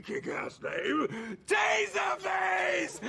kick-ass name, Taserface!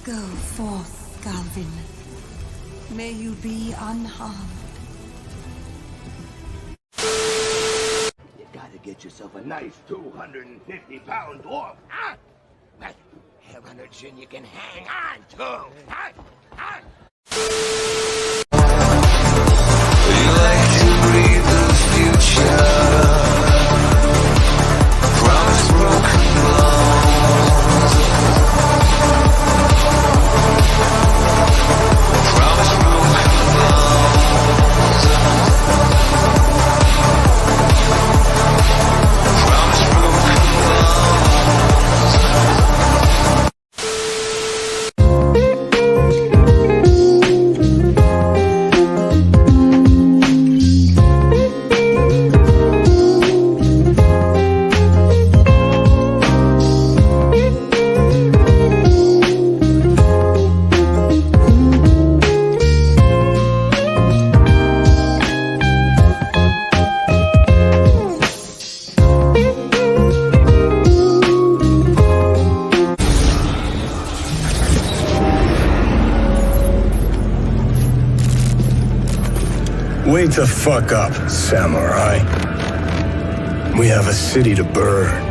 Go forth, Galvin. May you be unharmed. You gotta get yourself a nice 250-pound dwarf, huh? Well, have a chin you can hang on to, huh? Huh? We like to breathe the future. Promise broken bones. Promise broken bones. Promise broken bones. Wake the fuck up, samurai. We have a city to burn.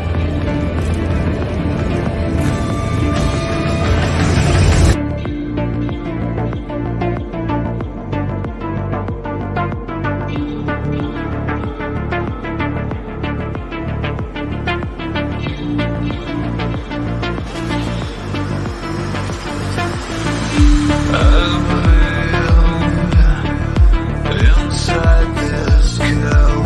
Inside this cow.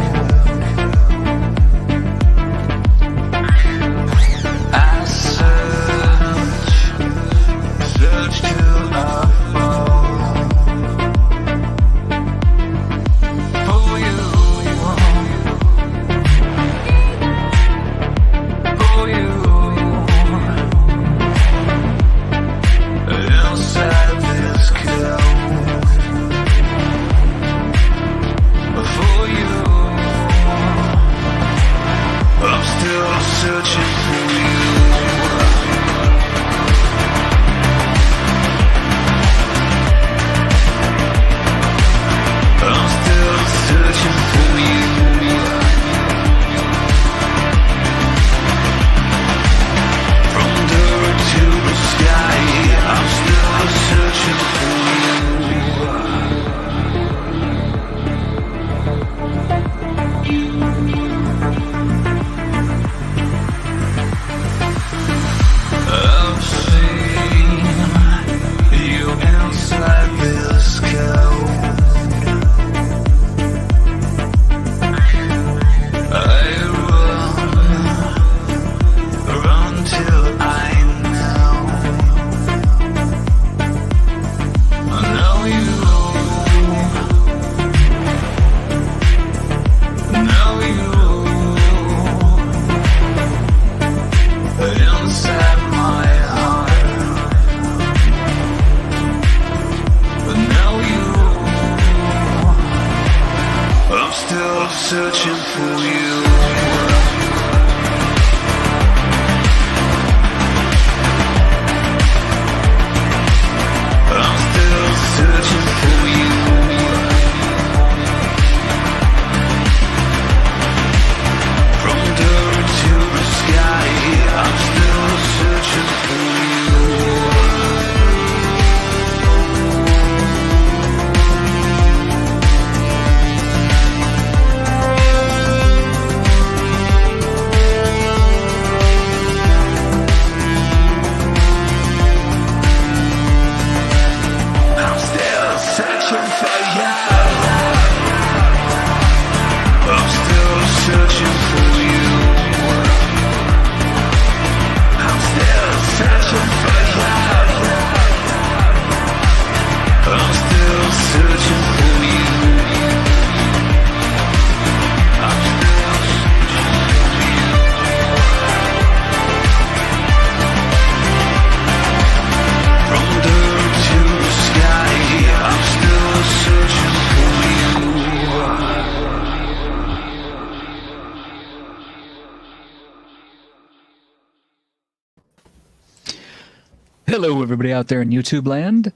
Hello, everybody out there in YouTube land.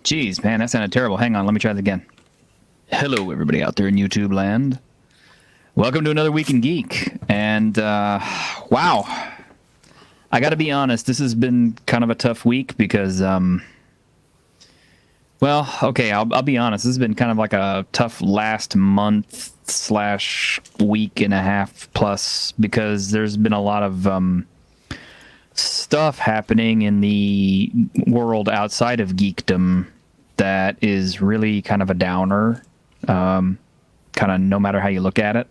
Geez, man, that sounded terrible. Hang on, let me try that again. Hello, everybody out there in YouTube land. Welcome to another Week in Geek. And, wow. I gotta be honest, this has been kind of a tough week because, well, okay, I'll be honest. This has been kind of like a tough last month / week and a half plus because there's been a lot of, stuff happening in the world outside of geekdom that is really kind of a downer, kind of no matter how you look at it.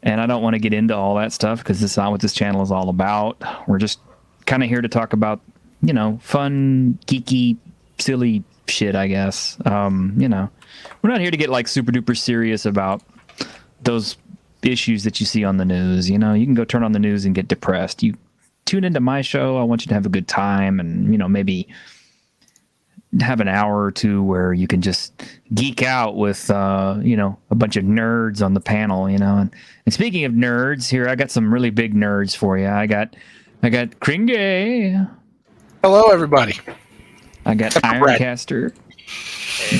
And I don't want to get into all that stuff because it's not what this channel is all about. We're just kind of here to talk about, you know, fun, geeky, silly shit, I guess. You know, we're not here to get like super duper serious about those issues that you see on the news. You know, you can go turn on the news and get depressed. You tune into my show. I want you to have a good time and, you know, maybe have an hour or two where you can just geek out with, you know, a bunch of nerds on the panel, you know. And speaking of nerds, here, I got some really big nerds for you. I got Grimgar. Hello, everybody. I got Ironcaster.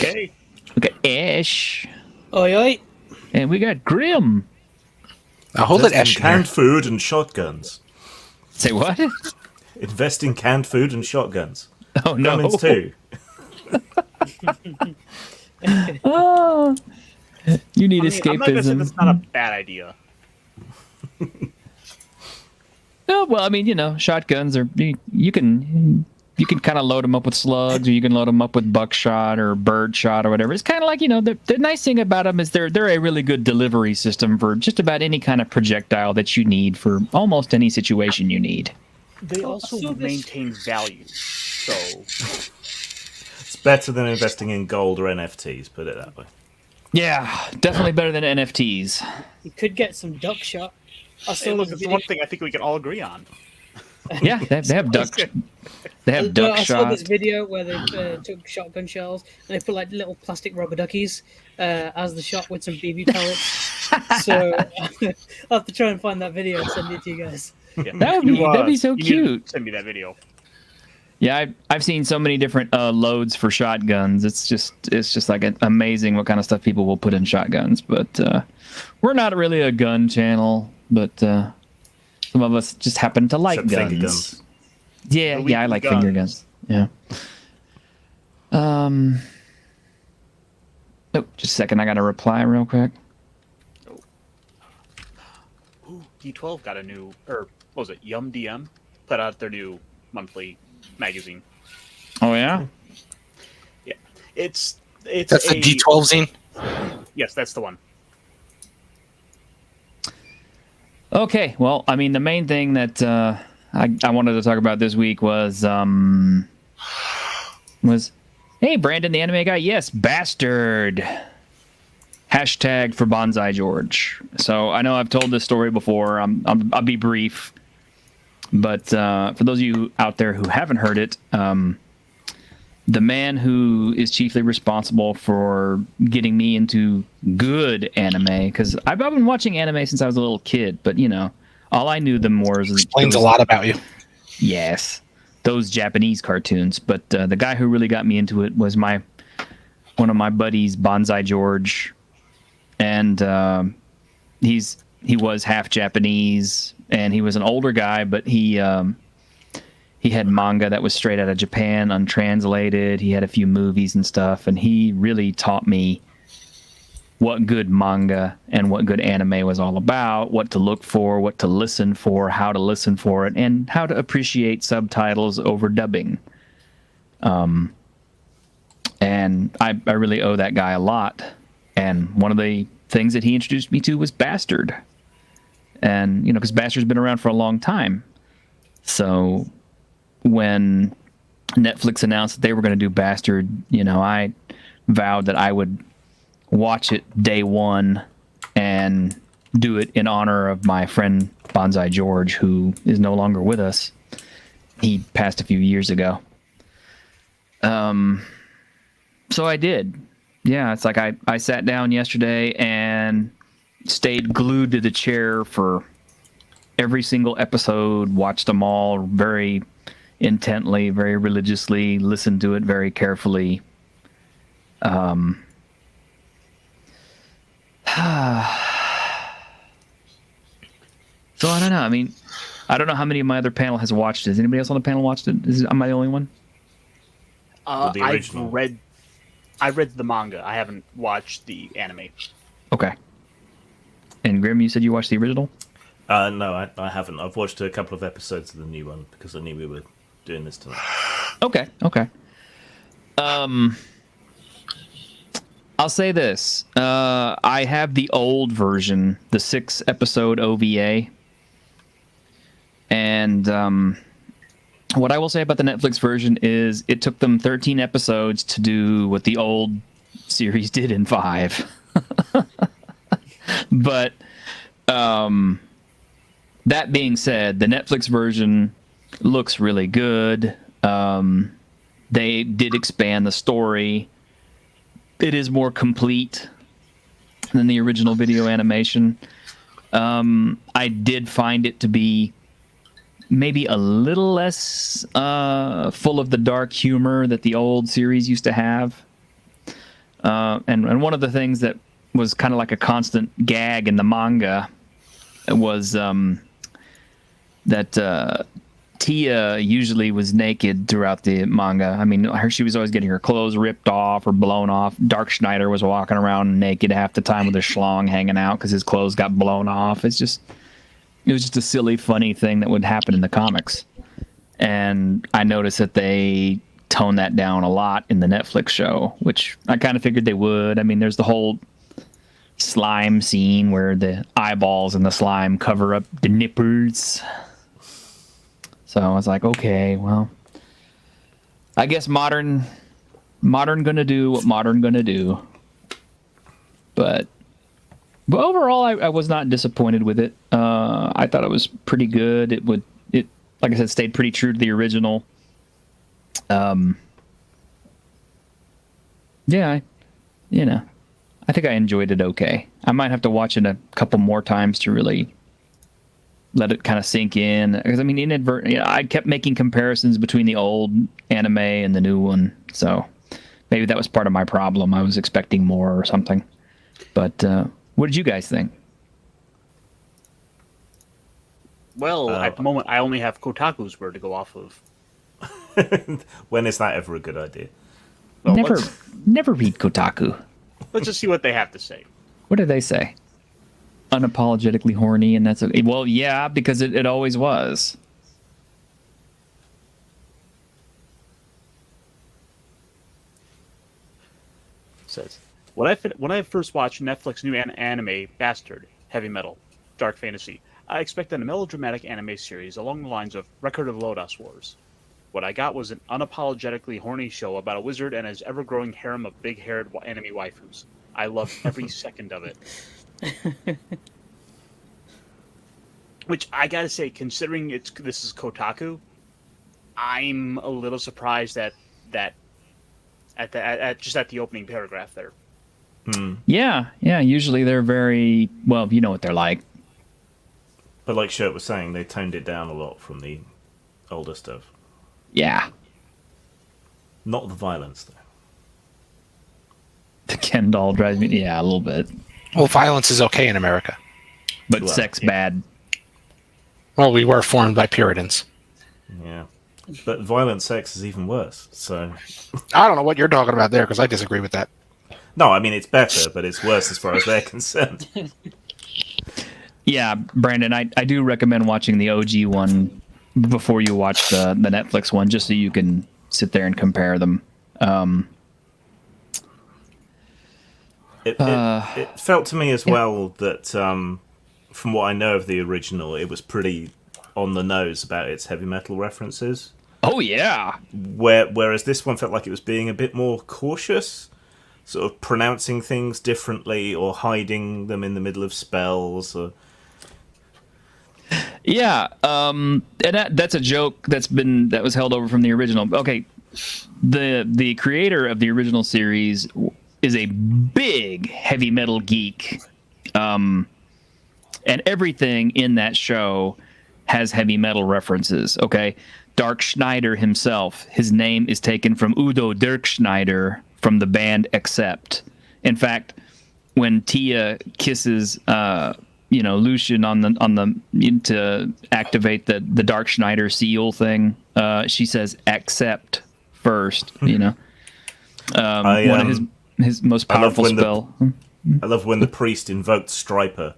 Hey. We got Ash. Oi, oi. And we got Grim. Now hold it, Ash. Canned food and shotguns. Say what? Invest in canned food and shotguns. Oh, no. Cummins too. Oh, you need escapism. I'm not gonna say that's not a bad idea. No, well, I mean, you know, shotguns are you can kind of load them up with slugs, or you can load them up with buckshot or birdshot or whatever. It's kind of like, you know, the nice thing about them is they're a really good delivery system for just about any kind of projectile that you need for almost any situation you need. They also maintain value, so it's better than investing in gold or NFTs. Put it that way. Yeah, definitely better than NFTs. You could get some duck shot. hey, look, it's one thing I think we can all agree on. Yeah, they have duck. They have duck I saw this shot. video where they took shotgun shells and they put like little plastic rubber duckies as the shot with some BB pellets. So I'll have to try and find that video and send it to you guys. Yeah. That'd be so cute. Send me that video. Yeah, I've seen so many different loads for shotguns. It's just like amazing what kind of stuff people will put in shotguns. But we're not really a gun channel, but some of us just happen to like Except finger guns. Yeah, I like finger guns. Yeah. Oh, just a second. I got to reply real quick. Ooh, D12 got a new, or what was it? Yum DM put out their new monthly magazine. Oh yeah. Yeah, it's That's the D12 zine? Yes, that's the one. Okay, well, I mean, the main thing that I wanted to talk about this week was hey, Brandon, the anime guy, yes, bastard. Hashtag for Bonsai George. So I know I've told this story before. I'll be brief, but for those of you out there who haven't heard it, the man who is chiefly responsible for getting me into good anime, because I've been watching anime since I was a little kid, but you know, all I knew them was Explains a lot about you. Yes, those Japanese cartoons. But the guy who really got me into it was one of my buddies, Bonsai George, and he was half Japanese, and he was an older guy, but he had manga that was straight out of Japan, untranslated. He had a few movies and stuff, and he really taught me what good manga and what good anime was all about, what to look for, what to listen for, how to listen for it, and how to appreciate subtitles over dubbing. And I really owe that guy a lot. And one of the things that he introduced me to was Bastard. And, you know, because Bastard's been around for a long time. So when Netflix announced that they were going to do Bastard, you know, I vowed that I would watch it day one and do it in honor of my friend Bonsai George, who is no longer with us. He passed a few years ago. So I did. Yeah, it's like I sat down yesterday and stayed glued to the chair for every single episode, watched them all very intently, very religiously, listened to it very carefully. So I don't know. I mean, I don't know how many of my other panel has watched it. Has anybody else on the panel watched it? Am I the only one? The original. I read the manga. I haven't watched the anime. Okay. And Grim, you said you watched the original? No, I haven't. I've watched a couple of episodes of the new one because I knew we were doing this tonight. Okay. I'll say this. I have the old version, the 6-episode OVA. And what I will say about the Netflix version is it took them 13 episodes to do what the old series did in 5. But that being said, the Netflix version looks really good. They did expand the story. It is more complete than the original video animation. I did find it to be maybe a little less full of the dark humor that the old series used to have. And one of the things that was kind of like a constant gag in the manga was that Tia usually was naked throughout the manga. I mean, she was always getting her clothes ripped off or blown off. Dark Schneider was walking around naked half the time with his schlong hanging out because his clothes got blown off. It was just a silly, funny thing that would happen in the comics. And I noticed that they toned that down a lot in the Netflix show, which I kind of figured they would. I mean, there's the whole slime scene where the eyeballs and the slime cover up the nipples. So I was like, okay, well, I guess modern gonna do what modern gonna do. But overall, I was not disappointed with it. I thought it was pretty good. It like I said, stayed pretty true to the original. Yeah, I think I enjoyed it okay. I might have to watch it a couple more times to really let it kind of sink in. Because, I mean, inadvertently, I kept making comparisons between the old anime and the new one. So maybe that was part of my problem. I was expecting more or something. But what did you guys think? Well, at the moment, I only have Kotaku's word to go off of. When is that ever a good idea? Well, Never read Kotaku. Let's just see what they have to say. What do they say? Unapologetically horny, and that's okay. Well, yeah, because it always was. It says, when I first watched Netflix new anime, Bastard, Heavy Metal, Dark Fantasy, I expected a melodramatic anime series along the lines of Record of Lodoss Wars. What I got was an unapologetically horny show about a wizard and his ever-growing harem of big-haired enemy waifus. I loved every second of it. Which I gotta say, considering this is Kotaku, I'm a little surprised at the opening paragraph there. Yeah. Usually they're very well. You know what they're like. But like Shirt was saying, they toned it down a lot from the older stuff. Yeah. Not the violence, though. The Ken doll drives me. Yeah, a little bit. Well, violence is okay in America. But sex bad. Well, we were formed by Puritans. Yeah. But violent sex is even worse, so... I don't know what you're talking about there, because I disagree with that. No, I mean, it's better, but it's worse as far as they're concerned. Yeah, Brandon, I do recommend watching the OG one before you watch the Netflix one, just so you can sit there and compare them. It felt to me as well that, from what I know of the original, it was pretty on the nose about its heavy metal references. Oh, yeah. Whereas this one felt like it was being a bit more cautious, sort of pronouncing things differently or hiding them in the middle of spells. Yeah, and that's a joke that was held over from the original. Okay, the creator of the original series is a big heavy metal geek, and everything in that show has heavy metal references. Okay, Dark Schneider himself, his name is taken from Udo Dirkschneider from the band Accept. In fact, when Tia kisses Lucian on the to activate the Dark Schneider seal thing, she says accept first. One of his most powerful spell. I love when the priest invoked Striper.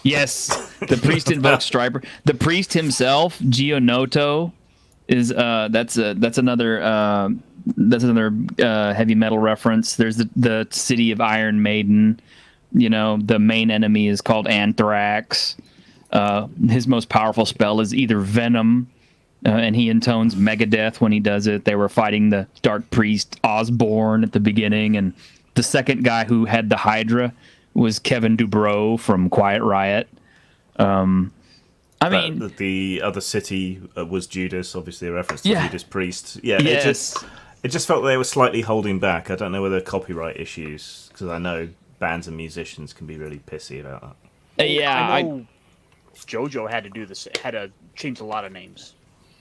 Yes, the priest invokes Striper. The priest himself, Gionoto, is that's another heavy metal reference. There's the city of Iron Maiden. The main enemy is called Anthrax. His most powerful spell is either Venom, and he intones Megadeth when he does it. They were fighting the Dark Priest Osborne at the beginning, and the second guy who had the Hydra was Kevin Dubrow from Quiet Riot. The other city was Judas, obviously a reference to Judas Priest. Yeah, yes. It just felt they were slightly holding back. I don't know whether copyright issues, because I know bands and musicians can be really pissy about that. I know JoJo had to do this. Had to change a lot of names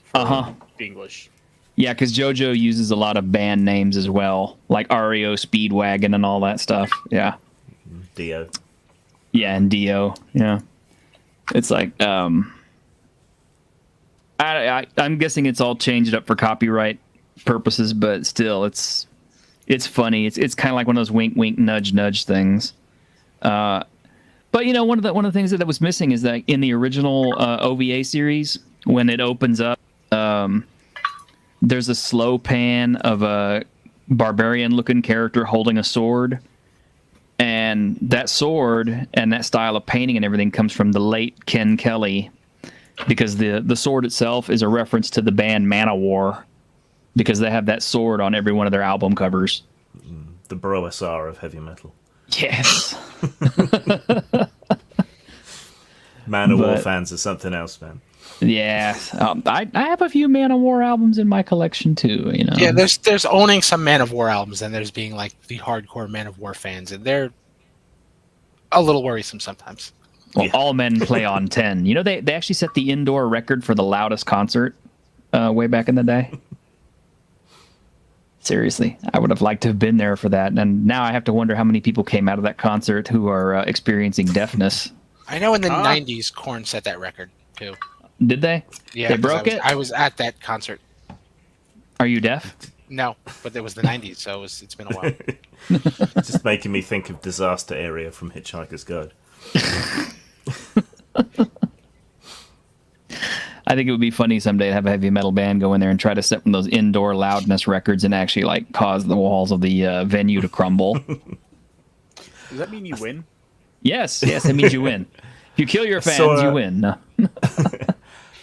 for the English. Yeah, because JoJo uses a lot of band names as well, like REO Speedwagon and all that stuff. Yeah. Dio. Yeah, and Dio. Yeah. It's like, I'm guessing it's all changed up for copyright purposes, but still, it's funny. It's kind of like one of those wink, wink, nudge, nudge things. But one of the things that was missing is that in the original OVA series, when it opens up, there's a slow pan of a barbarian-looking character holding a sword. And that sword and that style of painting and everything comes from the late Ken Kelly, because the sword itself is a reference to the band Manowar, because they have that sword on every one of their album covers. The Broasar of heavy metal. Yes. Manowar fans are something else, man. Yeah, I have a few Manowar albums in my collection too. Yeah, there's owning some Manowar albums, and there's being like the hardcore Manowar fans, and they're a little worrisome sometimes. Well, all men play on 10. They actually set the indoor record for the loudest concert way back in the day. Seriously, I would have liked to have been there for that, and now I have to wonder how many people came out of that concert who are experiencing deafness. I know in the 90s, Korn set that record too. Did they? Yeah, they broke it. I was at that concert. Are you deaf? No, but it was the 90s, so it's been a while. It's just making me think of Disaster Area from Hitchhiker's Guide. I think it would be funny someday to have a heavy metal band go in there and try to set one of those indoor loudness records and actually cause the walls of the venue to crumble. Does that mean you win? Yes, it means you win. If you kill your fans, you win. No.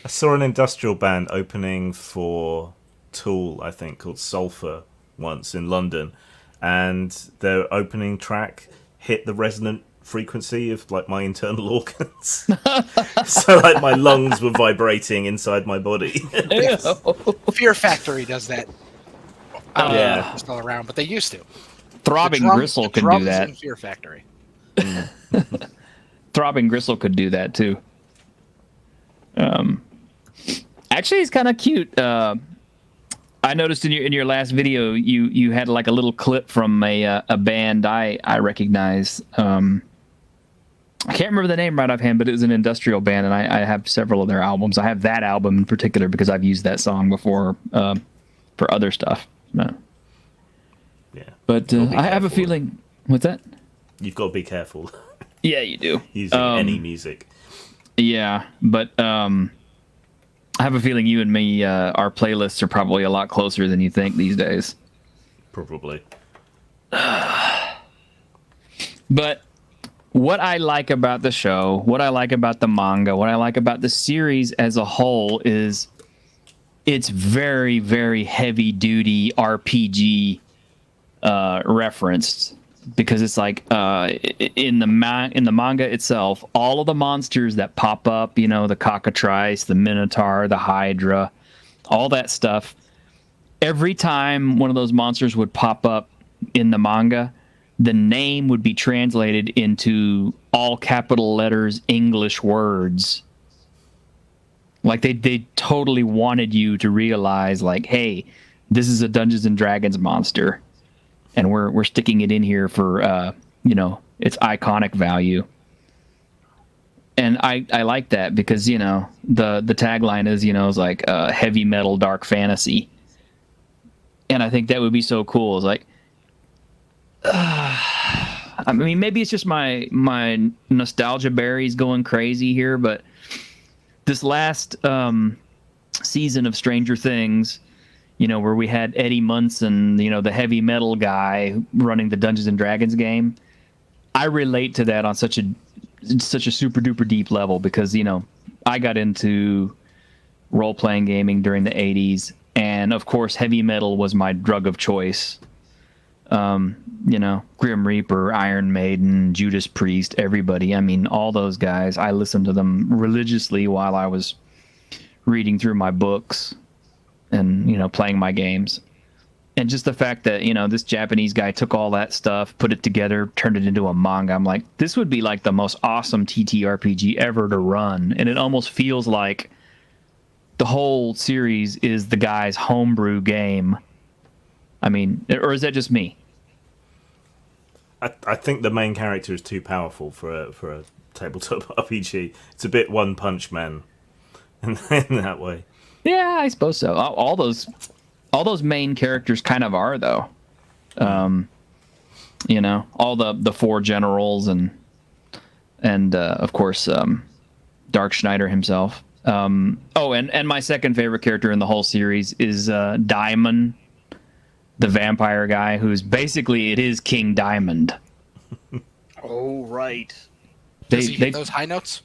I saw an industrial band opening for Tool, I think, called Sulphur once in London, and their opening track hit the resonant frequency of my internal organs. So my lungs were vibrating inside my body. Fear Factory does that. Yeah, it's all around, but they used to. Throbbing Gristle could do that. In Fear Factory. Throbbing Gristle could do that too. Actually, it's kind of cute. I noticed in your last video you had a little clip from a band I recognize. I can't remember the name right offhand, but it was an industrial band, and I have several of their albums. I have that album in particular because I've used that song before for other stuff. Yeah, but I have a feeling. What's that? You've got to be careful. Yeah, you do. Using any music. Yeah, but I have a feeling you and me, our playlists are probably a lot closer than you think these days. Probably. But what I like about the show, what I like about the manga, what I like about the series as a whole is it's very, very heavy-duty RPG referenced. Because it's in the manga itself, all of the monsters that pop up, the cockatrice, the minotaur, the hydra, all that stuff, every time one of those monsters would pop up in the manga, the name would be translated into all capital letters English words. Like they totally wanted you to realize, like, hey, this is a Dungeons and Dragons monster, and we're sticking it in here for its iconic value. And I like that because the tagline is is like heavy metal dark fantasy, and I think that would be so cool. It's like, I mean, maybe it's just my nostalgia berries going crazy here, but this last season of Stranger Things, where we had Eddie Munson, the heavy metal guy running the Dungeons and Dragons game, I relate to that on such a super duper deep level because I got into role playing gaming during the 80s, and of course heavy metal was my drug of choice. Grim Reaper, Iron Maiden, Judas Priest, everybody. I mean, all those guys, I listened to them religiously while I was reading through my books and, playing my games. And just the fact that, this Japanese guy took all that stuff, put it together, turned it into a manga. I'm like, this would be like the most awesome TTRPG ever to run. And it almost feels like the whole series is the guy's homebrew game. I mean, or is that just me? I think the main character is too powerful for a tabletop RPG. It's a bit One Punch Man in that way. Yeah, I suppose so. All those main characters kind of are, though. All the four generals and of course Dark Schneider himself. And my second favorite character in the whole series is Diamond, the vampire guy, who's basically, it is King Diamond. Oh, right. Does he hit those high notes?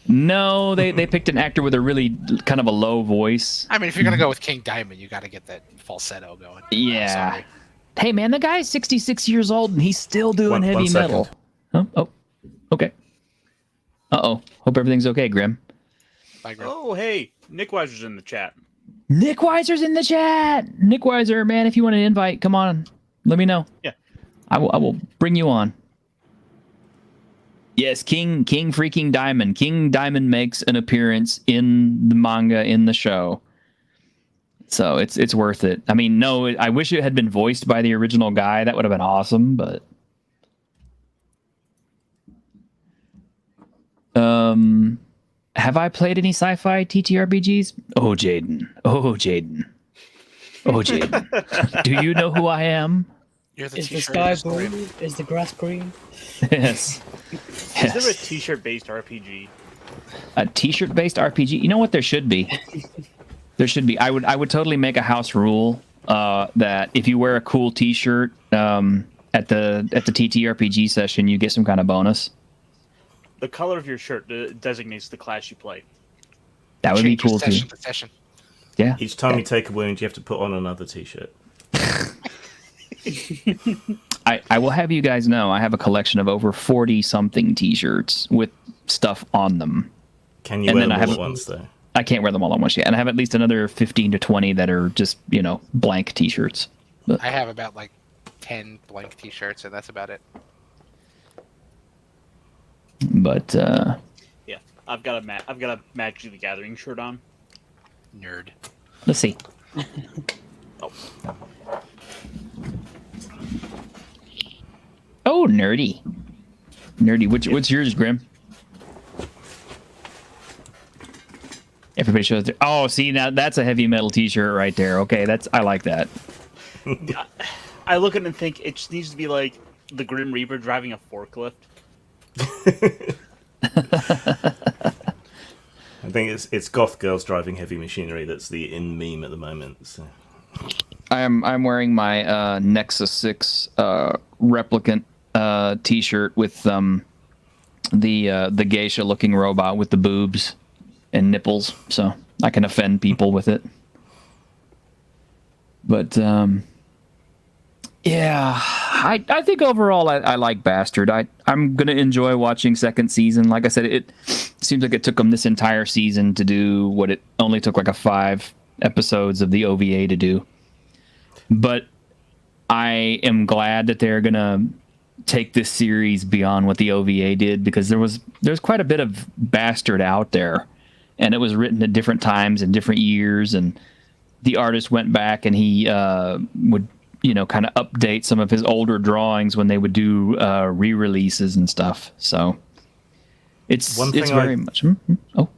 No, they picked an actor with a really kind of a low voice. I mean, if you're going to go with King Diamond, you got to get that falsetto going. Yeah. Hey, man, the guy's 66 years old, and he's still doing heavy metal. Oh, okay. Uh-oh. Hope everything's okay, Grim. Bye, Grim. Oh, hey, Nick Weiser's in the chat. Nick Weiser's in the chat. Nick Weiser, man, if you want an invite, come on. Let me know. Yeah. I will bring you on. Yes, King freaking Diamond. King Diamond makes an appearance in the manga, in the show. So it's worth it. I mean, no, I wish it had been voiced by the original guy. That would have been awesome, but have I played any sci-fi TTRPGs? Oh, Jaden. Do you know who I am? Is the sky blue? Is the grass green? Yes. Is there a t-shirt-based RPG? A t-shirt-based RPG? You know what? There should be. There should be. I would totally make a house rule that if you wear a cool t-shirt at the TTRPG session, you get some kind of bonus. The color of your shirt designates the class you play. That would be cool too. Session. Yeah. Each time you take a wound, you have to put on another t-shirt. I will have you guys know I have a collection of over 40-something t-shirts with stuff on them. Can you wear them all at once, though? I can't wear them all at once yet. And I have at least another 15 to 20 that are just, blank t-shirts. But I have about, 10 blank t-shirts, and that's about it. But, yeah, I've got a Magic the Gathering shirt on. Nerd. Let's see. Oh. Oh, nerdy. What's yours, Grim? Everybody shows their... Oh, see, now that's a heavy metal t-shirt right there. Okay, I like that. I look at it and think it just needs to be like the Grim Reaper driving a forklift. I think it's goth girls driving heavy machinery that's the in meme at the moment. So. I'm wearing my Nexus 6 replicant t-shirt with the geisha looking robot with the boobs and nipples, so I can offend people with it. But yeah, I think overall I like Bastard. I'm gonna enjoy watching second season. Like I said, it seems like it took them this entire season to do what it only took like 5 episodes of the OVA to do. But I am glad that they're gonna take this series beyond what the OVA did, because there's quite a bit of Bastard out there, and it was written at different times and different years, and the artist went back and he would, kind of update some of his older drawings when they would do re-releases and stuff. So it's very much.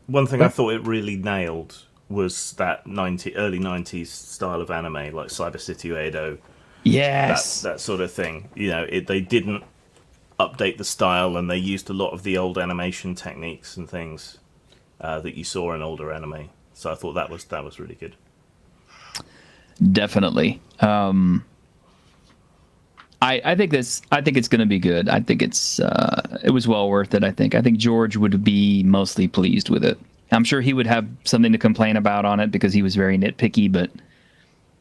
One thing I thought it really nailed was that early 90s style of anime, like Cyber City Edo. Yes, that sort of thing. They didn't update the style, and they used a lot of the old animation techniques and things that you saw in older anime. So I thought that was really good. Definitely. I think it's going to be good. I think it was well worth it. I think George would be mostly pleased with it. I'm sure he would have something to complain about on it because he was very nitpicky, but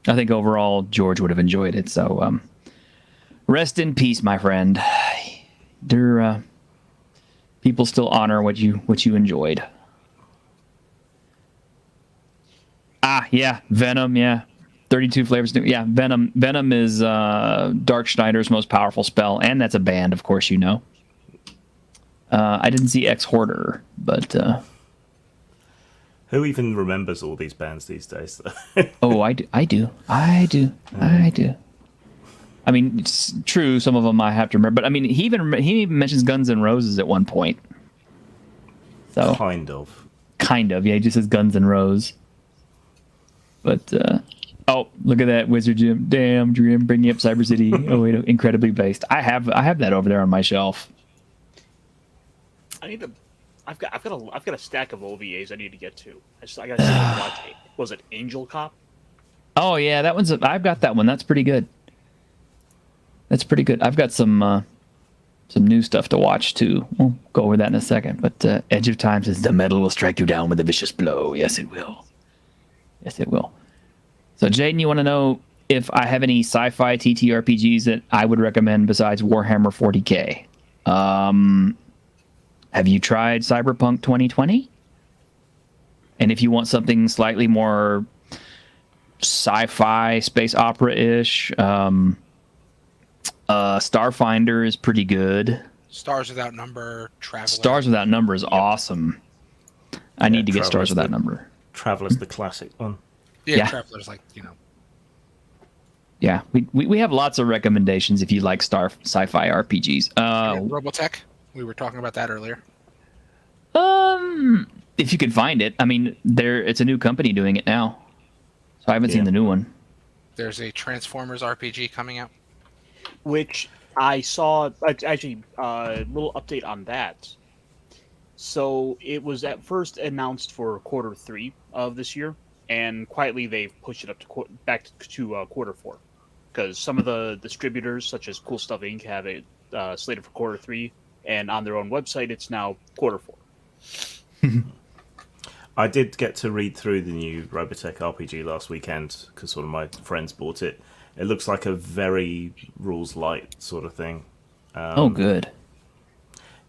I think overall George would have enjoyed it. So rest in peace, my friend. People still honor what you enjoyed. Yeah, Venom, yeah. 32 flavors. Yeah, Venom. Venom is Dark Schneider's most powerful spell, and that's a band, of course, I didn't see Ex-Hoarder, but... Who even remembers all these bands these days? Oh, I do. I mean, it's true, some of them I have to remember, but I mean, he even mentions Guns N' Roses at one point. So Kind of, yeah, he just says Guns N' Roses. But, oh, look at that, Wizard Jim. Damn, Dream, bringing up Cyber City. Oh, wait, incredibly based. I have that over there on my shelf. I've got a stack of OVAs I need to get to. I got to watch. Was it Angel Cop? Oh yeah, I've got that one. That's pretty good. I've got some new stuff to watch too. We'll go over that in a second. But Edge of Time says the metal will strike you down with a vicious blow. Yes, it will. So Jaden, you want to know if I have any sci-fi TTRPGs that I would recommend besides Warhammer 40K? Have you tried Cyberpunk 2020? And if you want something slightly more sci-fi, space opera-ish, Starfinder is pretty good. Stars Without Number, Traveler. Stars Without Number is awesome. I need to get Stars Without Number. Traveler's the classic one. Yeah, Traveler's Yeah, we have lots of recommendations if you like sci-fi RPGs. Robotech. We were talking about that earlier. If you could find it. I mean, it's a new company doing it now. So I haven't seen the new one. There's a Transformers RPG coming out. Which I saw, actually, a little update on that. So it was at first announced for quarter 3 of this year, and quietly they've pushed it up to back to quarter 4. Because some of the distributors, such as Cool Stuff Inc., have it slated for quarter 3, and on their own website, it's now quarter 4. I did get to read through the new Robotech RPG last weekend because one of my friends bought it. It looks like a very rules light sort of thing. Good.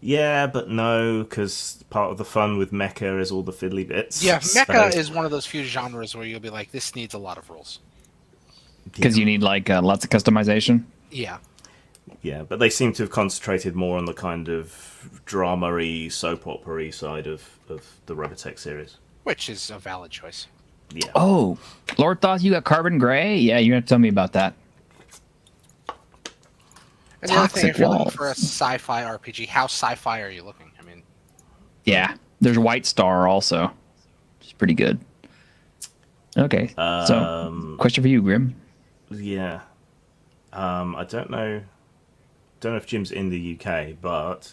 Yeah, but no, because part of the fun with mecha is all the fiddly bits. Yeah, mecha is one of those few genres where you'll be like, this needs a lot of rules. Because you need lots of customization? Yeah. Yeah, but they seem to have concentrated more on the kind of drama-y, soap opera-y side of the Robotech series. Which is a valid choice. Yeah. Oh, Lord Thoth, you got Carbon Gray? Yeah, you're going to tell me about that. And the other thing, if you're looking for a sci-fi RPG, how sci-fi are you looking? I mean... Yeah, there's White Star also. It's pretty good. Okay, so question for you, Grim. Yeah. I don't know if Jim's in the UK, but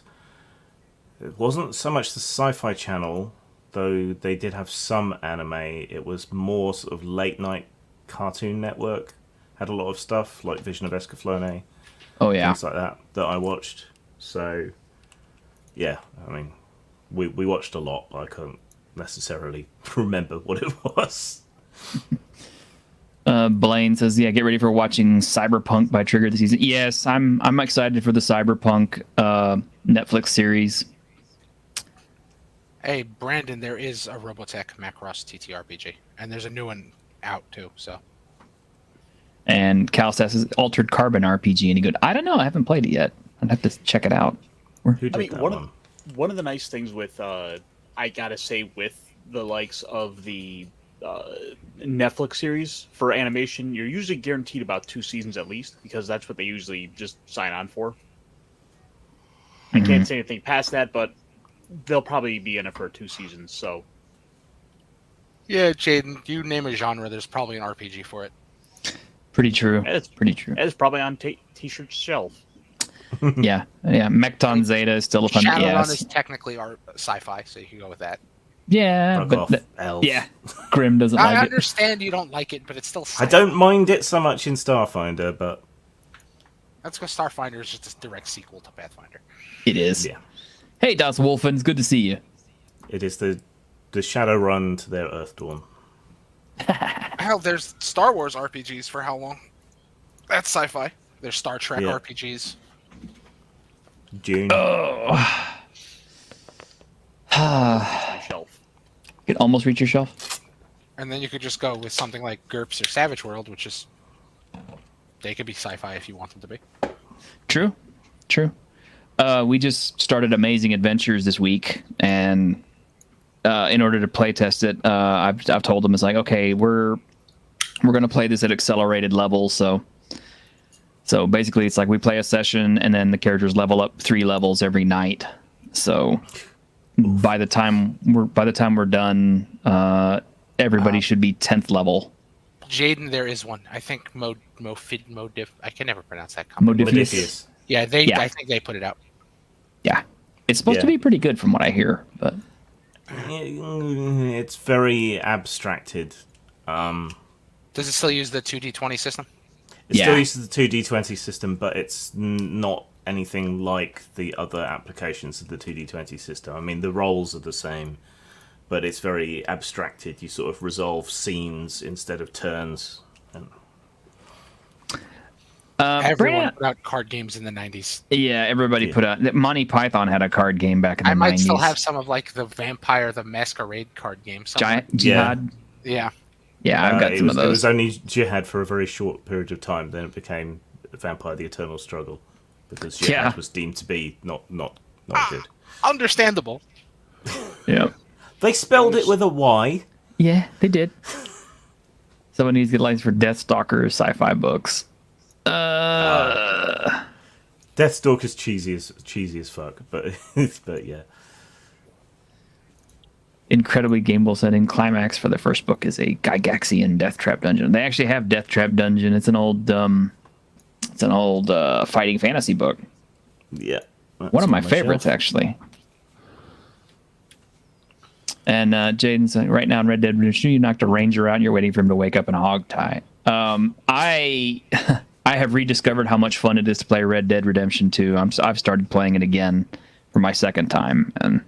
it wasn't so much the Sci-Fi Channel, though they did have some anime. It was more sort of late night Cartoon Network. Had a lot of stuff like Vision of Escaflowne. Oh yeah, things like that I watched. So yeah, I mean, we watched a lot, but I couldn't necessarily remember what it was. Blaine says, "Yeah, get ready for watching Cyberpunk by Trigger this season." Yes, I'm excited for the Cyberpunk Netflix series. Hey, Brandon, there is a Robotech Macross TTRPG, and there's a new one out too. So. And Cal says, "Altered Carbon RPG," any good? I don't know. I haven't played it yet. I'd have to check it out. Who did that one of the nice things with I gotta say with the likes of the Netflix series for animation, you're usually guaranteed about 2 seasons at least, because that's what they usually just sign on for. I can't say anything past that, but they'll probably be in it for 2 seasons. So, Yeah, Jaden, you name a genre, there's probably an RPG for it. Pretty true. it's Pretty true. It's probably on T-shirt shelf. Yeah. Mechton Zeta is still a fun. Shadowrun Yes. is technically sci-fi, so you can go with that. Yeah, Fuck but off, elf. yeah, Grim doesn't I like it. understand you don't like it, but it's still I sci-fi. don't mind it so much in Starfinder, but That's because Starfinder is just a direct sequel to Pathfinder. It is. yeah, Hey, Das Wolfen, it's good to see you. it is the Shadowrun to their Earthdawn. Hell, there's Star Wars RPGs for how long? That's sci-fi. There's Star Trek Yeah. RPGs. June. My shelf. You can almost reach your shelf. And then you could just go with something like GURPS or Savage World, which is... They could be sci-fi if you want them to be. True. We just started Amazing Adventures this week, and in order to play test it, I've told them, it's like, okay, we're gonna play this at accelerated levels. So basically, it's like we play a session, and then the characters level up 3 levels every night. So by the time we're done, everybody should be 10th level. Jaden, there is one. I think Modif. I can never pronounce that company. Modiphius. Yeah, Yeah. I think they put it out. Yeah, it's supposed to Yeah. be pretty good from what I hear, but It's very abstracted. Does it still use the 2D20 system? It Yeah. still uses the 2D20 system, but it's not anything like the other applications of the 2D20 system. I mean, the roles are the same, but it's very abstracted. You sort of resolve scenes instead of turns. And Everyone put out card games in the 90s. yeah, everybody Yeah. put out. Monty Python had a card game back in the I might 90s. still have some of like the Vampire the Masquerade card game. somewhere. Jihad. Yeah. Yeah, I've got it some was, of It those. was only Jihad for a very short period of time. Then it became Vampire: The Eternal Struggle because Jihad Yeah. was deemed to be not good. Understandable. Yeah. They spelled it with a Y. Yeah, they did. Someone needs to get lines for Deathstalker sci-fi books. Deathstalker's cheesy as fuck, but but yeah. Incredibly gameable setting. Climax for the first book is a Gygaxian Death Trap dungeon. They actually have Death Trap dungeon. It's an old fighting fantasy book. Yeah. One of my favorites, actually. And Jaden's like, right now in Red Dead Redemption, you knocked a ranger out and you're waiting for him to wake up in a hog tie. I have rediscovered how much fun it is to play Red Dead Redemption 2. I've started playing it again for my second time, and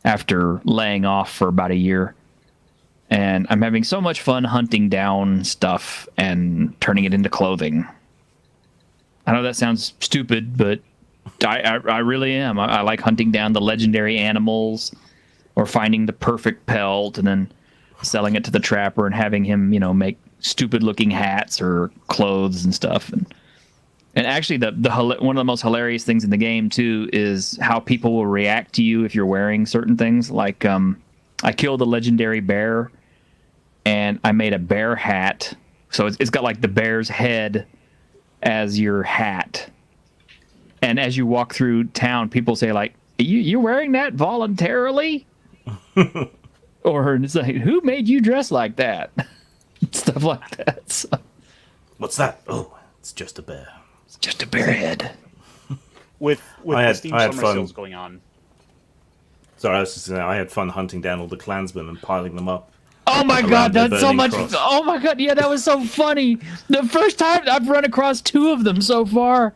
after laying off for about a year. And I'm having so much fun hunting down stuff and turning it into clothing. I know that sounds stupid, but I really am. I like hunting down the legendary animals or finding the perfect pelt and then selling it to the trapper and having him, make stupid looking hats or clothes and stuff. And actually one of the most hilarious things in the game too is how people will react to you if you're wearing certain things. Like I killed a legendary bear and I made a bear hat. So it's got like the bear's head as your hat. And as you walk through town, people say like, you're wearing that voluntarily? Or it's like, who made you dress like that? Stuff like that. So, What's that? Oh, it's just a bear. it's just a bear head. With I had the Steam fun. Summer sales going on. Sorry, I was just saying, I had fun hunting down all the clansmen and piling them up. Oh my Around god, the that's so burning much. cross. Oh my god, yeah, that was so funny. The first time I've run across 2 of them so far.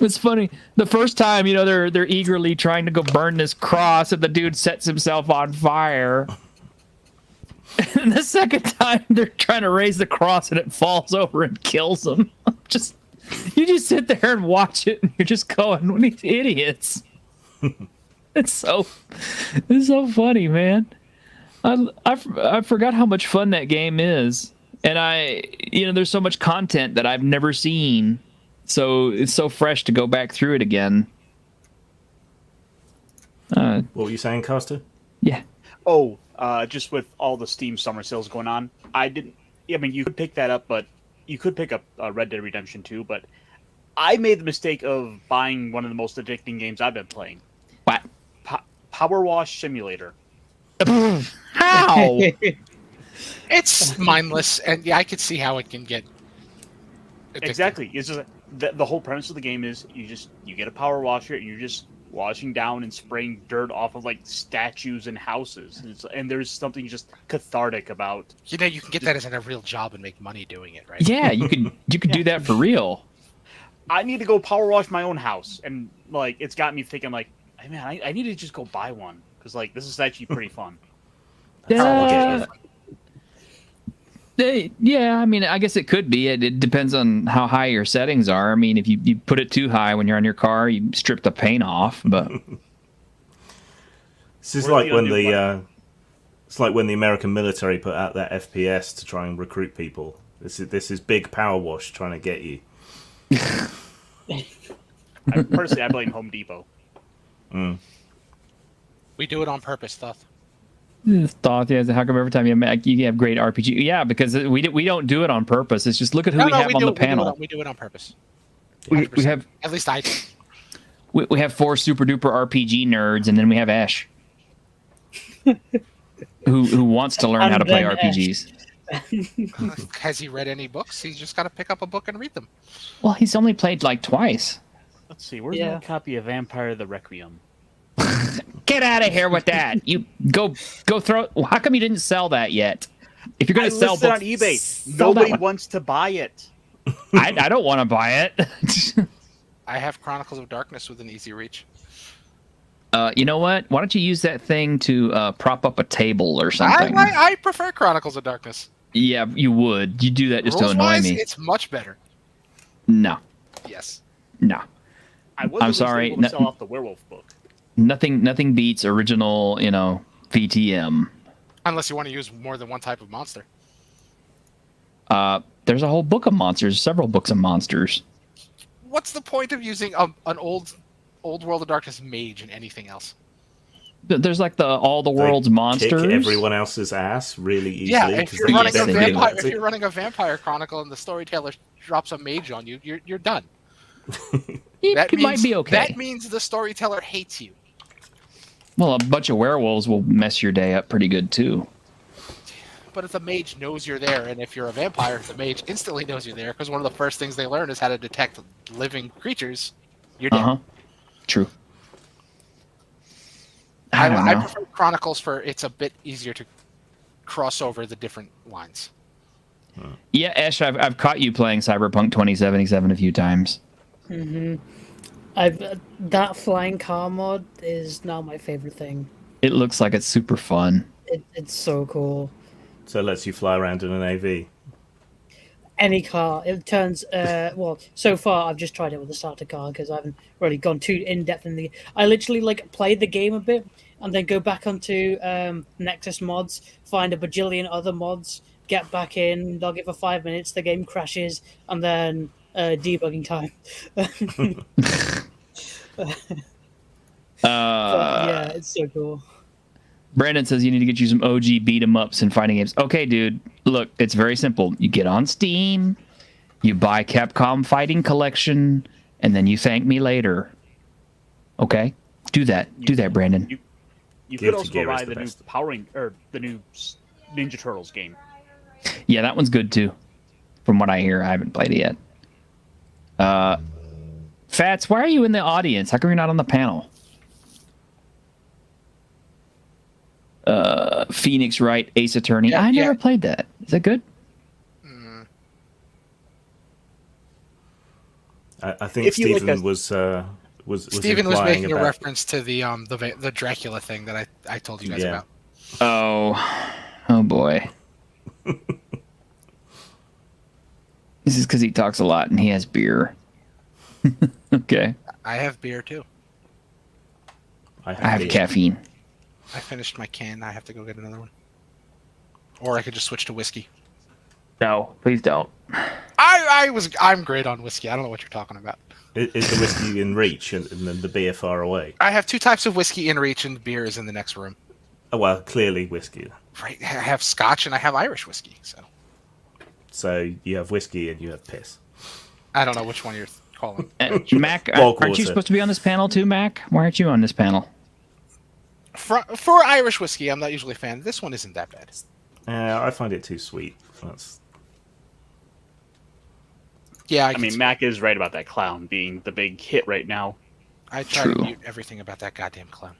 It's funny. The first time, they're eagerly trying to go burn this cross, and the dude sets himself on fire. And the second time, they're trying to raise the cross, and it falls over and kills them. You just sit there and watch it, and you're just going, "What these idiots!" It's so funny, man. I forgot how much fun that game is, and there's so much content that I've never seen. So it's so fresh to go back through it again. What were you saying, Caster? Yeah. Oh, just with all the Steam summer sales going on. I mean, you could pick that up, but you could pick up Red Dead Redemption 2, but I made the mistake of buying one of the most addicting games I've been playing. What? Power Wash Simulator. How? It's mindless, and yeah, I could see how it can get addictive. Exactly. It's just the whole premise of the game is you get a power washer and you're just washing down and spraying dirt off of like statues and houses, and there's something just cathartic about. You know, you can get that as a real job and make money doing it, right? Yeah, you could do that for real. I need to go power wash my own house, and like it's got me thinking like, hey, man, I need to just go buy one because like this is actually pretty fun. Yeah, I mean, I guess it could be. It depends on how high your settings are. I mean, if you put it too high when you're on your car, you strip the paint off. But this is like when it's like when the American military put out that FPS to try and recruit people. This is big power wash trying to get you. Personally, I blame Home Depot. We do it on purpose, Thoth. Thought, yeah, how come every time you have great RPG? Yeah, because we don't do it on purpose. It's just look at who we have on the panel. We do it on purpose. We have, at least I do. We have 4 super duper RPG nerds, and then we have Ash, who wants to learn how to play RPGs. Has he read any books? He's just got to pick up a book and read them. Well, he's only played like twice. Let's see, where's my copy of Vampire the Requiem? Get out of here with that! You go throw. How come you didn't sell that yet? If you're going to sell books on eBay, nobody wants to buy it. I don't want to buy it. I have Chronicles of Darkness within easy reach. You know what? Why don't you use that thing to prop up a table or something? I prefer Chronicles of Darkness. Yeah, you would. You do that just to annoy me. It's much better. No. Yes. No. I'm sorry. Able to sell off the werewolf book. Nothing beats original, VTM. Unless you want to use more than one type of monster. There's a whole book of monsters, several books of monsters. What's the point of using an old World of Darkness mage in anything else? There's like all the world's monsters. Kick everyone else's ass really easily. Yeah, if you're running a vampire chronicle and the storyteller drops a mage on you, you're done. It might be okay. That means the storyteller hates you. Well, a bunch of werewolves will mess your day up pretty good too. But if the mage knows you're there, and if you're a vampire, the mage instantly knows you're there, because one of the first things they learn is how to detect living creatures. You're dead. True. I prefer Chronicles for it's a bit easier to cross over the different lines. Yeah, Ash, I've caught you playing Cyberpunk 2077 a few times. Mm-hmm. That flying car mod is now my favorite thing. It looks like it's super fun. It's so cool. So it lets you fly around in an AV. Any car. It turns, well, so far I've just tried it with a starter car because I haven't really gone too in-depth in the... I literally, played the game a bit and then go back onto Nexus mods, find a bajillion other mods, get back in, log it for 5 minutes, the game crashes, and then debugging time. Yeah, it's so cool. Brandon says you need to get you some OG beat 'em ups and fighting games. Okay, dude. Look, it's very simple. You get on Steam, you buy Capcom Fighting Collection, and then you thank me later. Okay? Do that. Do that, Brandon. You could also go buy the new the new Ninja Turtles game. Yeah, that one's good too. From what I hear, I haven't played it yet. Fats, why are you in the audience? How come you're not on the panel? Phoenix Wright, Ace Attorney. I never played that. Is that good? I think Stephen was Stephen was making a reference to the Dracula thing that I told you guys about. Oh boy. This is because he talks a lot and he has beer. Okay. I have beer too. I have caffeine. I finished my can. I have to go get another one. Or I could just switch to whiskey. No, please don't. I'm great on whiskey. I don't know what you're talking about. Is the whiskey in reach and then the beer far away? I have 2 types of whiskey in reach, and beer is in the next room. Oh, well, clearly whiskey. Right, I have Scotch and I have Irish whiskey. So you have whiskey and you have piss. I don't know which one you're calling. Mac, Bog aren't you water. supposed to be on this panel too, Mac? Why aren't you on this panel? For Irish whiskey, I'm not usually a fan. This one isn't that bad. I find it too sweet. That's... Yeah, I mean, Mac is right about that clown being the big hit right now. I try True. to mute everything about that goddamn clown.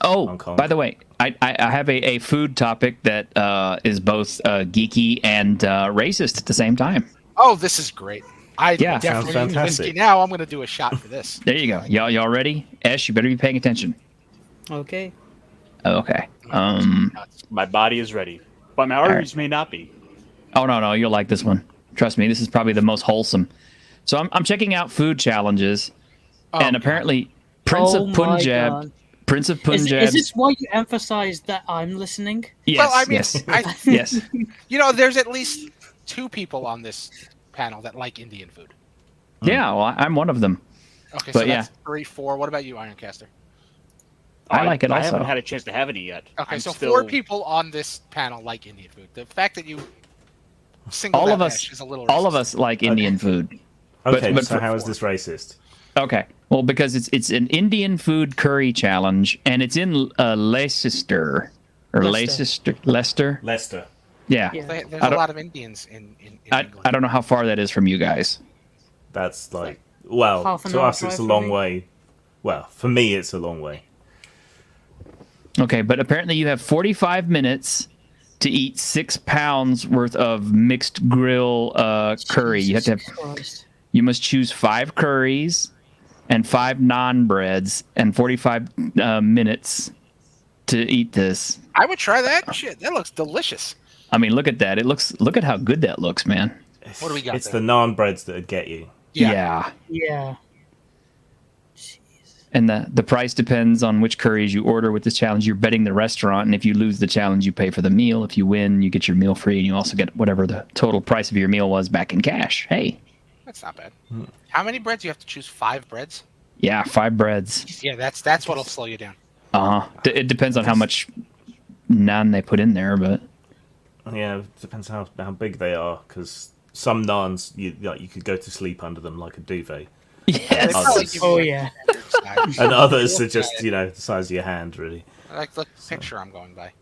Oh, by the way, I have a food topic that is both geeky and racist at the same time. Oh, this is great. Yeah. Sounds Definitely need fantastic. whiskey now. I'm going to do a shot for this. There you go. Y'all ready? Ash, you better be paying attention. Okay. Okay. My body is ready, but my arteries may not be. Oh no, you'll like this one. Trust me, this is probably the most wholesome. So I'm checking out food challenges, and apparently Prince of Punjab. God. Prince of Punjab. Is this why you emphasize that I'm listening? Yes. Well, I mean, yes. Yes. You know, there's at least 2 people on this panel that like Indian food. Yeah. Well, I'm one of them. Okay, But so yeah. that's 3, 4. What about you, Ironcaster? I like it I also. haven't had a chance to have any yet. Okay, I'm so still... 4 people on this panel like Indian food. The fact that you single All of that us. Ash is a little All of racist. us like Indian food. Okay, but so how is this racist? Okay. Well, because it's an Indian food curry challenge, and it's in Leicester or Leicester. Leicester. Leicester. Yeah. Yeah. There's I a don't- lot of Indians in I England. don't know how far that is from you guys. That's like, well, half an to hour us it's a drive long from me. way. Well, for me it's a long way. Okay, but apparently you have 45 minutes to eat 6 pounds worth of mixed grill curry. You have to have. Christ. You must choose 5 curries and 5 naan breads and 45 minutes to eat this. I would try that. Shit, that looks delicious. I mean, look at that. Look at how good that looks, man. What do we got It's there? the naan breads that would get you. Yeah. Yeah. And the price depends on which curries you order with this challenge. You're betting the restaurant, and if you lose the challenge, you pay for the meal. If you win, you get your meal free, and you also get whatever the total price of your meal was back in cash. Hey. That's not bad. How many breads? You have to choose 5 breads? Yeah, 5 breads. Yeah, that's what'll slow you down. Uh-huh. It depends on how much naan they put in there, but... Yeah, it depends how big they are, because some naans, you could go to sleep under them like a duvet. Yes. Probably give you Oh a yeah. standard size. And others are just, the size of your hand, really. I like the picture I'm going by.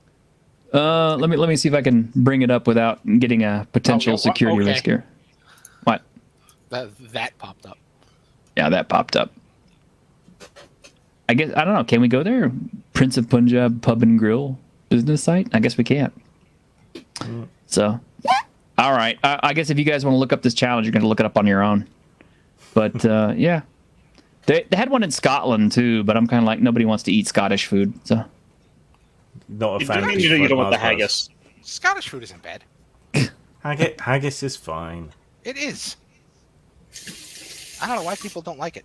Let me see if I can bring it up without getting a potential Okay, security okay. risk here. What? That popped up. Yeah, that popped up. I guess I don't know. Can we go there? Prince of Punjab Pub and Grill business site? I guess we can't. So, all right. I guess if you guys want to look up this challenge, you're going to look it up on your own. But yeah, they had one in Scotland too. But I'm kind of like nobody wants to eat Scottish food. So Not a fan of You don't want the Mars bars. haggis. Scottish food isn't bad. Haggis is fine. It is. I don't know why people don't like it.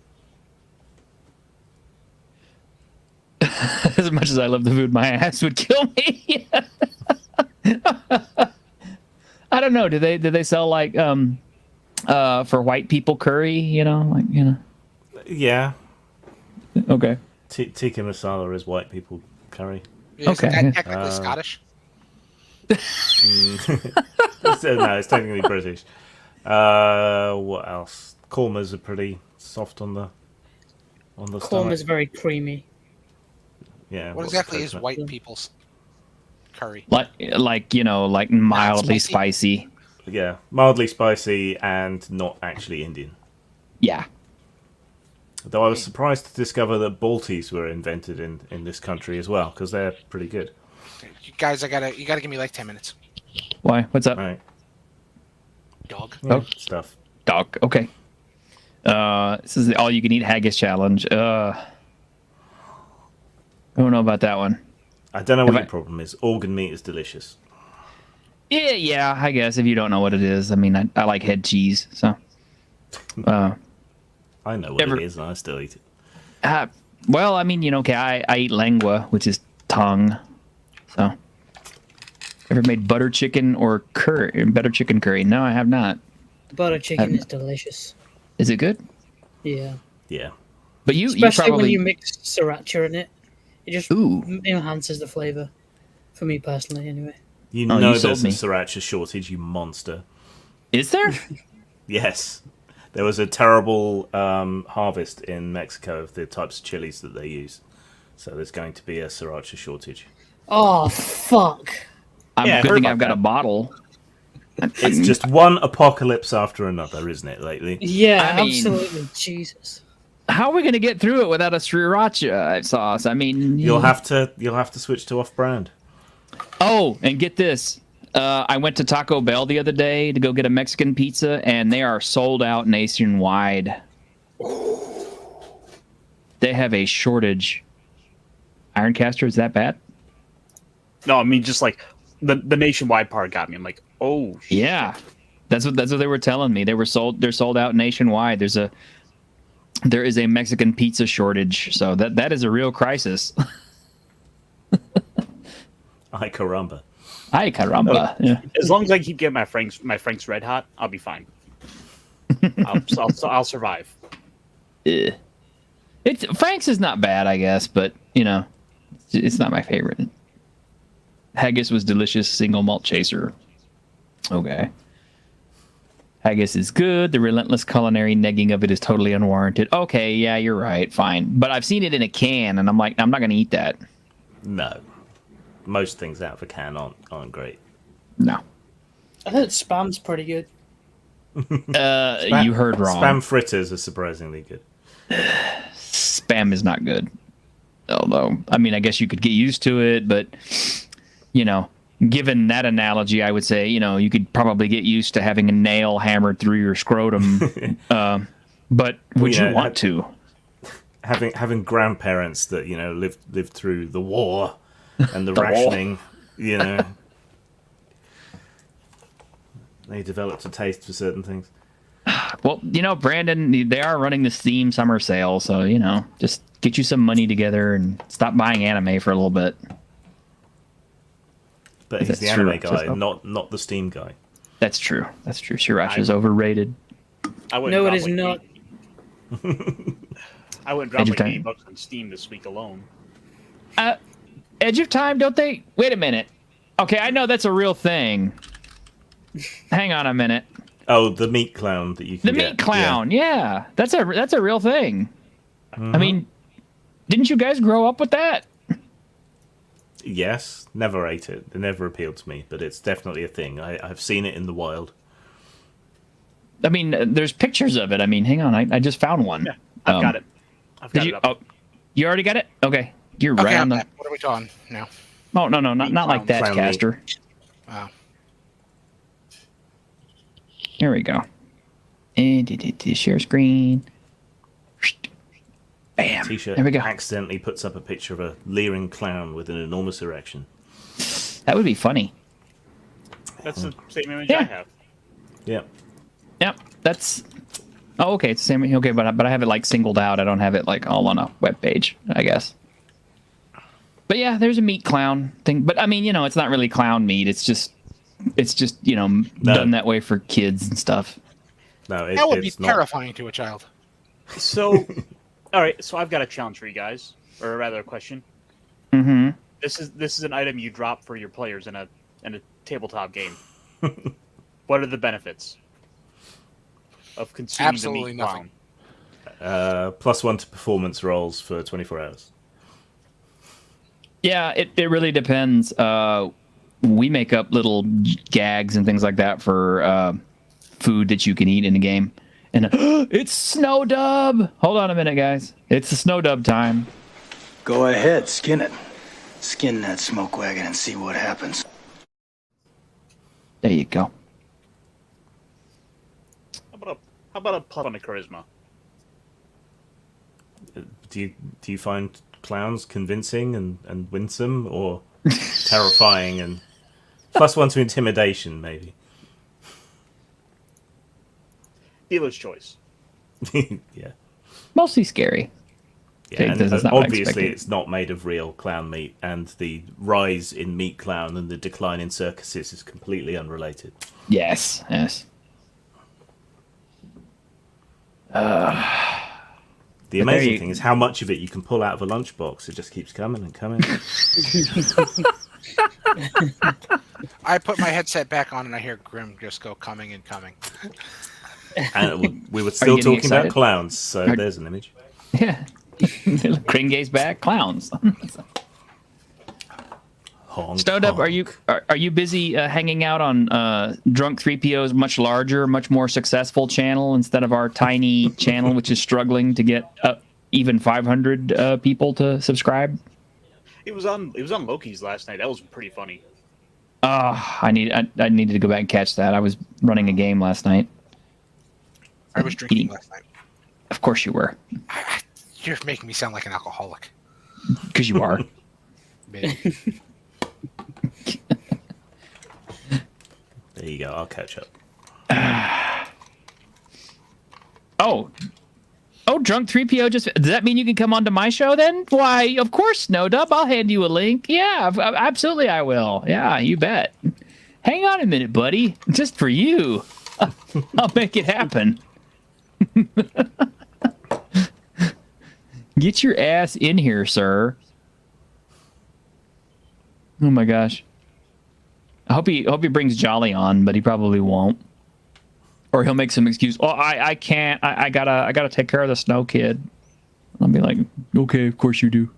as much as I love the food, my ass would kill me. I don't know. Do they sell like for white people curry? Yeah. Okay. Tikka masala is white people curry. Isn't Okay. that technically Scottish? No, it's technically British. What else? Kormas are pretty soft on the Corn stomach. is very creamy. Yeah. What what's exactly is coconut? white people's curry? Like mildly spicy. Yeah, mildly spicy and not actually Indian. Yeah. Though I was surprised to discover that Baltis were invented in this country as well, because they're pretty good. You guys, you gotta give me like 10 minutes. Why? What's up? Right. Dog. Yeah, Oh. stuff. Dog. Okay. This is the all you can eat haggis challenge. I don't know about that one. I don't know what Have your problem is. Organ meat is delicious. Yeah, I guess if you don't know what it is. I mean, I like head cheese, so. I know what Ever- it is, and I still eat it. Well, I mean, okay, I eat lengua, which is tongue. So, ever made butter chicken or butter chicken curry? No, I have not. Butter chicken is delicious. Is it good? Yeah. Yeah. But you Especially probably when you mix sriracha in it. It just enhances the flavor. For me personally, anyway. You Oh, know you sold there's a me. Sriracha shortage, you monster. Is there? Yes. There was a terrible harvest in Mexico of the types of chilies that they use. So there's going to be a Sriracha shortage. Oh, fuck. I'm Yeah, I good heard thing about I've got a that. bottle. It's just one apocalypse after another, isn't it, lately? Yeah, I mean- absolutely. Jesus. How are we going to get through it without a sriracha sauce? I mean, You'll have to switch to off-brand. Oh, and get this. I went to Taco Bell the other day to go get a Mexican pizza, and they are sold out nationwide. They have a shortage. Ironcaster, is that bad? No, I mean just like the nationwide part got me. I'm like, oh shit. Yeah, that's what they were telling me. They're sold out nationwide. There is a Mexican pizza shortage, so that is a real crisis. Ay caramba. Ay caramba! Yeah. As long as I keep getting my Frank's Red Hot, I'll be fine. I'll survive. Frank's is not bad, I guess, but it's not my favorite. Haggis was delicious, single malt chaser. Okay. Haggis is good. The relentless culinary negging of it is totally unwarranted. Okay, yeah, you're right. Fine. But I've seen it in a can, and I'm like, I'm not going to eat that. No. Most things out of a can aren't great. No. I heard spam's pretty good. You heard wrong. Spam fritters are surprisingly good. Spam is not good. Although, I mean, I guess you could get used to it, but, given that analogy, I would say, you could probably get used to having a nail hammered through your scrotum. But would you want to? Having grandparents that, lived through the war and the The war. rationing, they developed a taste for certain things. Well, Brandon, they are running the Steam summer sale, so, just get you some money together and stop buying anime for a little bit. But he's That's the anime true. guy, not the Steam guy. That's true. Sriracha's overrated. I wouldn't No, it drop, is not. I wouldn't drop like Edge of $80 on Steam this week alone. Edge of Time, don't they? Wait a minute. Okay, I know that's a real thing. Hang on a minute. Oh, the meat clown that you can The get. meat clown, yeah. That's a real thing. Mhm. I mean, didn't you guys grow up with that? Yes, never ate it. It never appealed to me, but it's definitely a thing. I've seen it in the wild. I mean, there's pictures of it. I mean, hang on, I just found one. Yeah, I've got it. I've got Did it you? up. Oh, you already got it? Okay, you're Okay, right on I'm the. back. What are we talking now? Oh no, not like that, Clown meat. Caster. Wow. Here we go. And share screen. Bam. T-shirt There we go. accidentally puts up a picture of a leering clown with an enormous erection. That would be funny. That's the same image Yeah. I have. Yep. Yep, that's. Oh, okay, it's the same. Okay, but I have it like singled out. I don't have it like all on a web page, I guess. But yeah, there's a meat clown thing. But I mean, it's not really clown meat. It's just done that way for kids and stuff. No, That would be it's not. terrifying to a child. So, all right. So I've got a challenge for you guys, or rather, a question. Mm-hmm. This is an item you drop for your players in a tabletop game. What are the benefits of consuming Absolutely the meat nothing. clown? +1 to performance rolls for 24 hours. Yeah, it really depends. We make up little gags and things like that for food that you can eat in the game. And it's Snow Dub. Hold on a minute, guys. It's the Snow Dub time. Go ahead, skin it. Skin that smoke wagon and see what happens. There you go. How about a plus on the charisma? Do you find clowns convincing and winsome, or terrifying and +1 to intimidation, maybe? Dealer's choice. Yeah. Mostly scary. Yeah, and That's not what I obviously expected. it's not made of real clown meat, and the rise in meat clown and the decline in circuses is completely unrelated. Yes. The amazing thing is how much of it you can pull out of a lunchbox. It just keeps coming and coming. I put my headset back on and I hear Grim just go coming and coming. And we were still talking excited? about clowns, so there's an image. Yeah. Kringay's back. Clowns. Honk, Snowdub, honk. are you busy hanging out on Drunk 3PO's much larger, much more successful channel instead of our tiny channel, which is struggling to get even 500 people to subscribe? It was on Loki's last night. That was pretty funny. I needed to go back and catch that. I was running a game last night. I was drinking last night. Of course you were. You're making me sound like an alcoholic. Because you are. Maybe. There you go. I'll catch up. Oh, Drunk 3PO just... Does that mean you can come onto my show then? Why, of course, Snowdub. I'll hand you a link. Yeah, absolutely I will. Yeah, you bet. Hang on a minute, buddy. Just for you. I'll make it happen. Get your ass in here, sir. Oh my gosh. I hope he brings Jolly on, but he probably won't. Or he'll make some excuse. Oh, I can't. I gotta take care of the snow kid. I'll be like, okay, of course you do.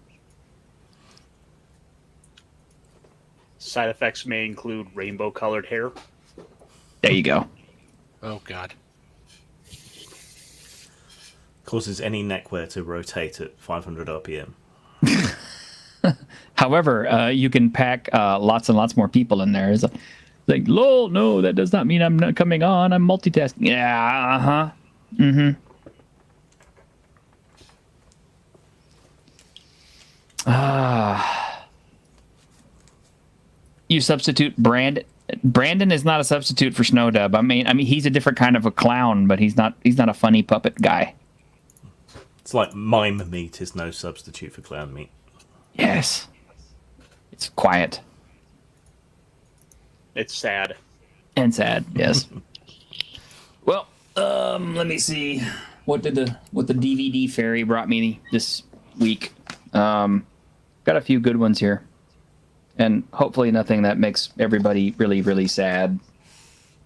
Side effects may include rainbow-colored hair. There you go. Oh, God. Causes any neckwear to rotate at 500 RPM. However, you can pack lots and lots more people in there. It's like, lol, no, that does not mean I'm not coming on. I'm multitasking. Yeah, uh-huh. Mm-hmm. You substitute Brandon is not a substitute for Snowdub. I mean, he's a different kind of a clown, but he's not a funny puppet guy. It's like mime meat is no substitute for clown meat. Yes. It's quiet. It's sad. And sad, yes. Well, let me see. What the DVD fairy brought me this week. Got a few good ones here. And hopefully nothing that makes everybody really, really sad.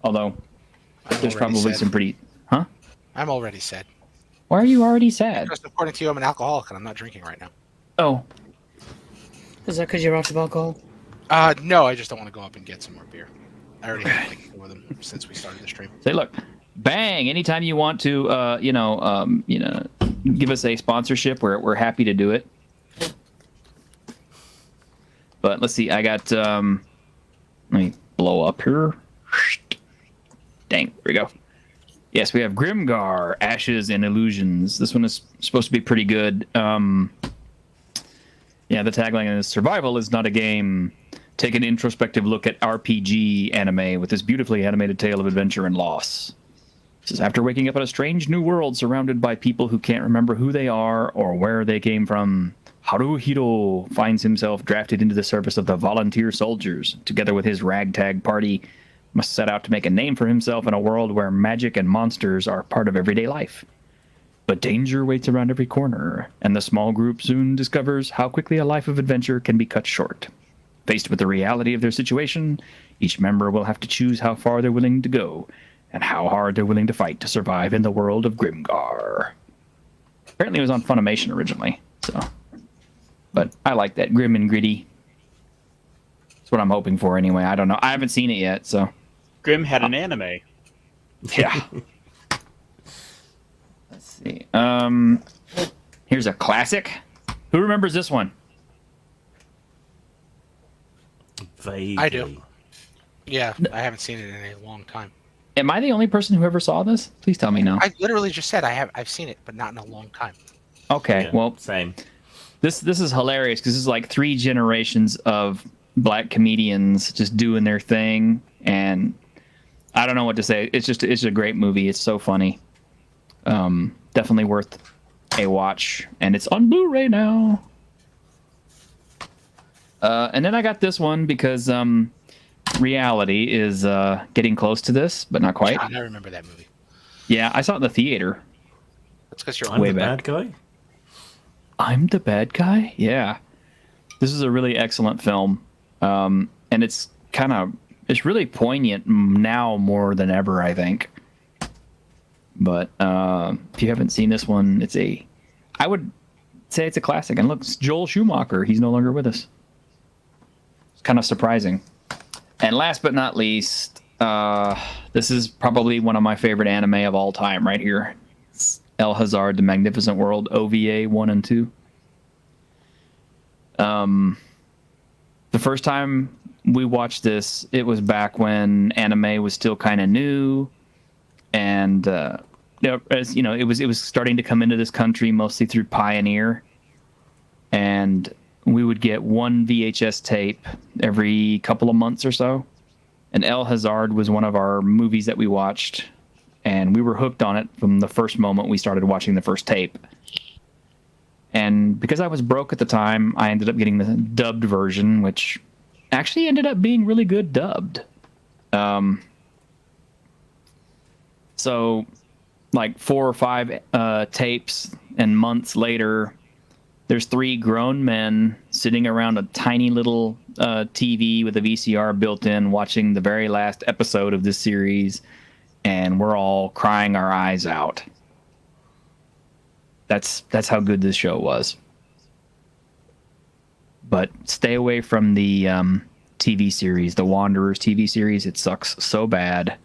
Although, there's probably some pretty... Huh? I'm already sad. Why are you already sad? Because according to you, I'm an alcoholic and I'm not drinking right now. Oh. Is that because you're out of alcohol? No, I just don't want to go up and get some more beer. I already had like 4 of them since we started the stream. Say, look, bang! Anytime you want to, give us a sponsorship, we're happy to do it. But let's see, I got. Let me blow up here. Dang, here we go. Yes, we have Grimgar, Ashes and Illusions. This one is supposed to be pretty good. Yeah, the tagline is "Survival is not a game. Take an introspective look at RPG anime with this beautifully animated tale of adventure and loss." This is after waking up in a strange new world surrounded by people who can't remember who they are or where they came from. Haruhiro finds himself drafted into the service of the volunteer soldiers. Together with his ragtag party, must set out to make a name for himself in a world where magic and monsters are part of everyday life. But danger waits around every corner, and the small group soon discovers how quickly a life of adventure can be cut short. Faced with the reality of their situation, each member will have to choose how far they're willing to go, and how hard they're willing to fight to survive in the world of Grimgar. Apparently it was on Funimation originally, so... But I like that, grim and gritty. That's what I'm hoping for anyway. I don't know. I haven't seen it yet, so... Grim had an anime. Yeah. Let's see. Here's a classic. Who remembers this one? Vaguely. I do. Yeah, I haven't seen it in a long time. Am I the only person who ever saw this? Please tell me no. I literally just said I've seen it, but not in a long time. Okay, Yeah, well... same. This is hilarious because this is like 3 generations of black comedians just doing their thing, and I don't know what to say. It's a great movie. It's so funny. Definitely worth a watch, and it's on Blu-ray now. And then I got this one because reality is getting close to this, but not quite. God, I remember that movie. Yeah, I saw it in the theater. That's because you're I'm Way the back. bad guy? I'm the bad guy? Yeah. This is a really excellent film. And it's it's really poignant now more than ever, I think. But if you haven't seen this one, I would say it's a classic. And look, it's Joel Schumacher. He's no longer with us. It's kind of surprising. And last but not least, this is probably one of my favorite anime of all time right here. It's El Hazard, The Magnificent World, OVA 1 and 2. The first time we watched this, it was back when anime was still kind of new. And, as you know, it was starting to come into this country mostly through Pioneer. And we would get one VHS tape every couple of months or so. And El Hazard was one of our movies that we watched. And we were hooked on it from the first moment we started watching the first tape. And because I was broke at the time, I ended up getting the dubbed version, which actually ended up being really good dubbed. So, like 4 or 5 tapes and months later, there's 3 grown men sitting around a tiny little TV with a VCR built in, watching the very last episode of this series, and we're all crying our eyes out. That's how good this show was. But stay away from the TV series, the Wanderers TV series. It sucks so bad.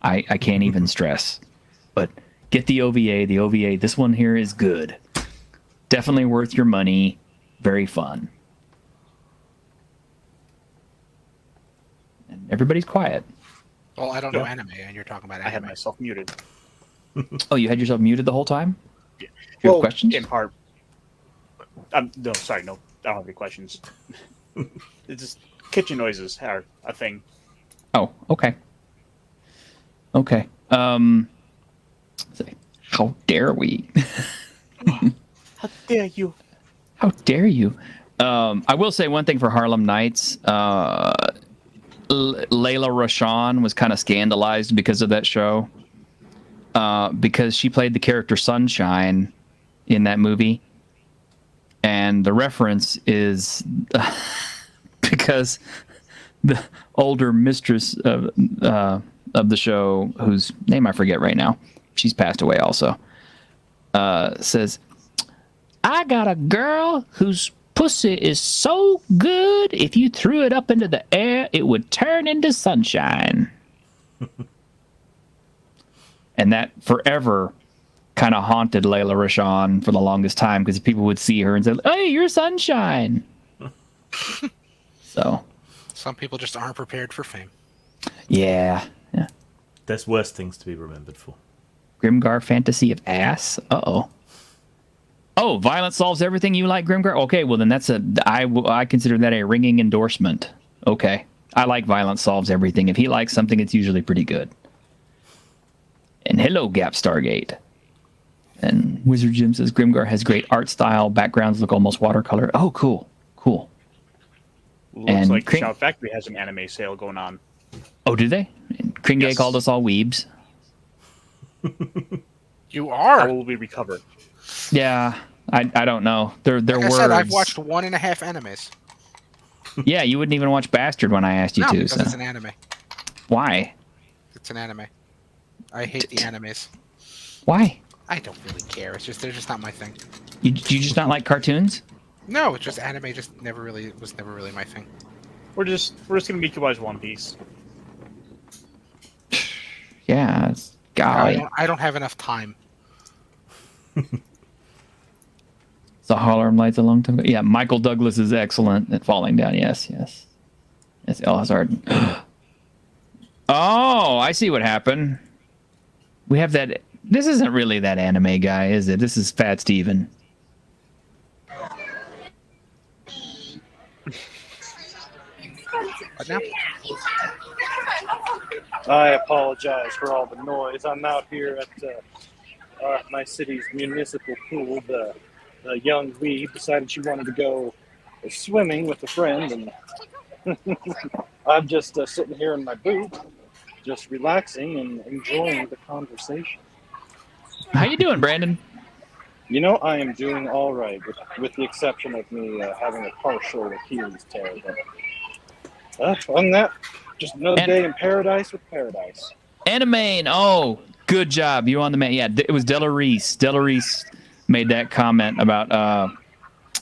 I can't even stress. But get the OVA. The OVA, this one here is good. Definitely worth your money. Very fun. And everybody's quiet. Well, I don't know anime, and you're talking about anime. I had myself muted. Oh, you had yourself muted the whole time? Yeah. You have questions? In part. No, sorry, no. I don't have any questions. It's just kitchen noises are a thing. Oh, okay. Okay. How dare we? How dare you? How dare you? I will say one thing for Harlem Nights. Layla Rashawn was kind of scandalized because of that show. Because she played the character Sunshine in that movie. And the reference is because the older mistress of the show, whose name I forget right now, she's passed away also, says, I got a girl whose pussy is so good, if you threw it up into the air, it would turn into sunshine. And that forever kind of haunted Layla Rashawn for the longest time, because people would see her and say, hey, you're sunshine. So some people just aren't prepared for fame. Yeah. There's worse things to be remembered for. Grimgar Fantasy of Ass? Uh-oh. Oh, violence solves everything, you like, Grimgar? Okay, well then I consider that a ringing endorsement. Okay. I like violence solves everything. If he likes something, it's usually pretty good. And hello, Gap Stargate. And Wizard Jim says Grimgar has great art style. Backgrounds look almost watercolor. Oh, cool. Cool. Looks and like Shout Factory has an anime sale going on. Oh, do they? Kringay called us all weebs. You are. How will we recover? Yeah, I don't know. They're like words. I said, I've watched 1.5 animes. Yeah, you wouldn't even watch Bastard when I asked you no, to. because So. it's an anime. Why? It's an anime. I hate the animes. Why? I don't really care. It's just they're just not my thing. You just not like cartoons? No, it's just anime. Just was never really my thing. We're just gonna make you watch One Piece. Yeah, golly. I don't have enough time. So Harlem Lights a long time ago. Yeah, Michael Douglas is excellent at Falling Down. Yes. It's El Hazard. Oh, I see what happened. We have that. This isn't really that anime guy, is it? This is Fat Steven. What now? I apologize for all the noise. I'm out here at my city's municipal pool. The young weeb decided she wanted to go swimming with a friend, and I'm just sitting here in my booth, just relaxing and enjoying the conversation. How you doing, Brandon? You know, I am doing all right, with the exception of me having a partial Achilles tear. But other than that, just another day in paradise with Paradise. Anime. Oh, good job. You on the man. Yeah, it was Della Reese. Della Reese made that comment about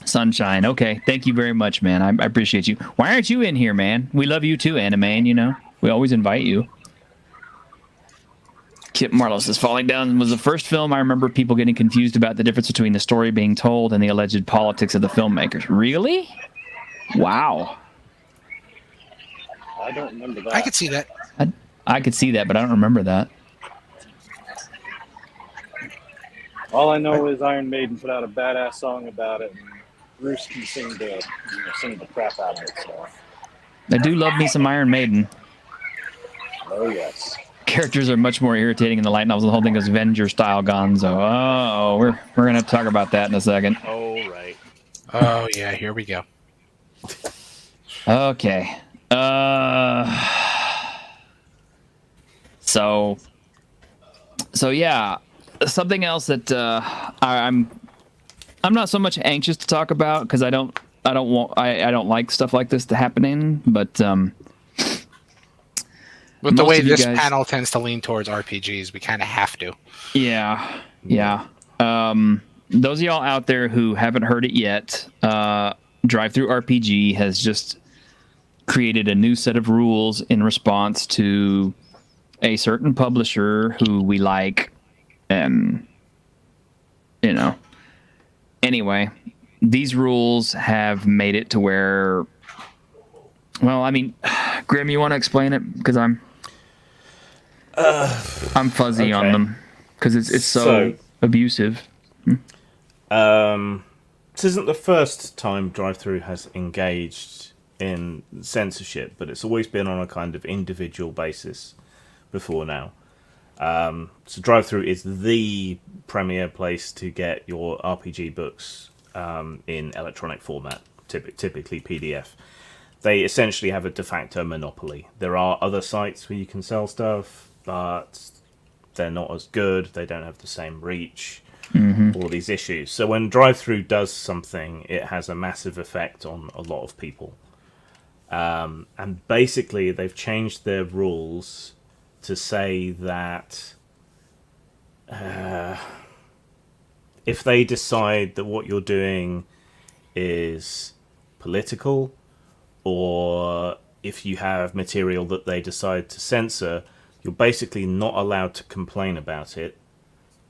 Sunshine. Okay, thank you very much, man. I appreciate you. Why aren't you in here, man? We love you too, Anime. You know, we always invite you. Kip Marlos is Falling Down was the first film I remember people getting confused about the difference between the story being told and the alleged politics of the filmmakers. Really? Wow. I don't remember that. I could see that. I could see that, but I don't remember that. All I know is Iron Maiden put out a badass song about it, and Bruce can sing the crap out of it. So. I do love me some Iron Maiden. Oh yes. Characters are much more irritating in the light novels. The whole thing is Avenger-style Gonzo. Oh, we're gonna have to talk about that in a second. Oh right. Oh yeah, here we go. Okay. So yeah, something else that I'm not so much anxious to talk about because I don't like stuff like this to happening, but with the way this panel tends to lean towards RPGs, we kind of have to. Yeah. Those of y'all out there who haven't heard it yet, Drive-Thru RPG has just created a new set of rules in response to a certain publisher who we like, and anyway, these rules have made it to where, well, I mean, Grim, you want to explain it? Because I'm fuzzy on them because it's so abusive. This isn't the first time Drive-Thru has engaged in censorship, but it's always been on a kind of individual basis before now. So Drive-Thru is the premier place to get your RPG books in electronic format, typically PDF. They essentially have a de facto monopoly. There are other sites where you can sell stuff, but they're not as good. They don't have the same reach. All these issues. So when Drive-Thru does something, it has a massive effect on a lot of people. And basically, they've changed their rules to say that if they decide that what you're doing is political, or if you have material that they decide to censor, you're basically not allowed to complain about it,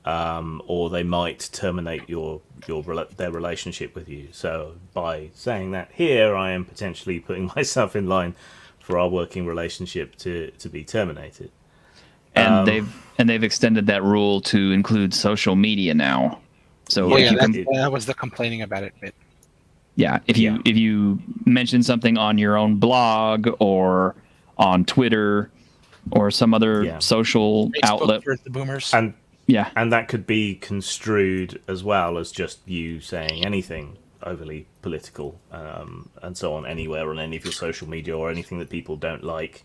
or they might terminate their relationship with you. So by saying that here, I am potentially putting myself in line for our working relationship to be terminated. And they've extended that rule to include social media now. So that was the complaining about it bit. Yeah, if you mention something on your own blog or on Twitter or some other social Facebook outlet, for the boomers. And that could be construed as well as just you saying anything overly political, and so on, anywhere on any of your social media or anything that people don't like.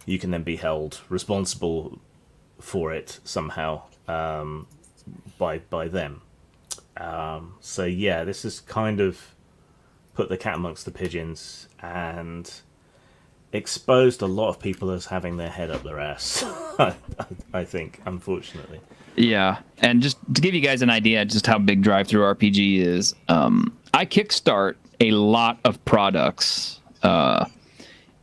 You can then be held responsible for it somehow by them. So yeah, this has kind of put the cat amongst the pigeons and exposed a lot of people as having their head up their ass. I think, unfortunately. Yeah, and just to give you guys an idea just how big Drive-Thru RPG is, I kickstart a lot of products,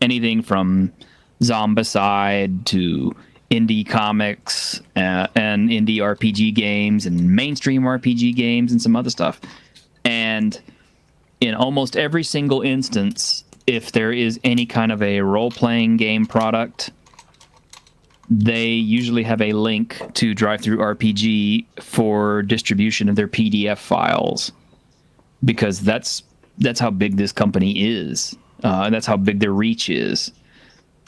anything from Zombicide to indie comics and indie RPG games and mainstream RPG games and some other stuff. And in almost every single instance, if there is any kind of a role-playing game product, they usually have a link to Drive-Thru RPG for distribution of their PDF files, because that's how big this company is, and that's how big their reach is.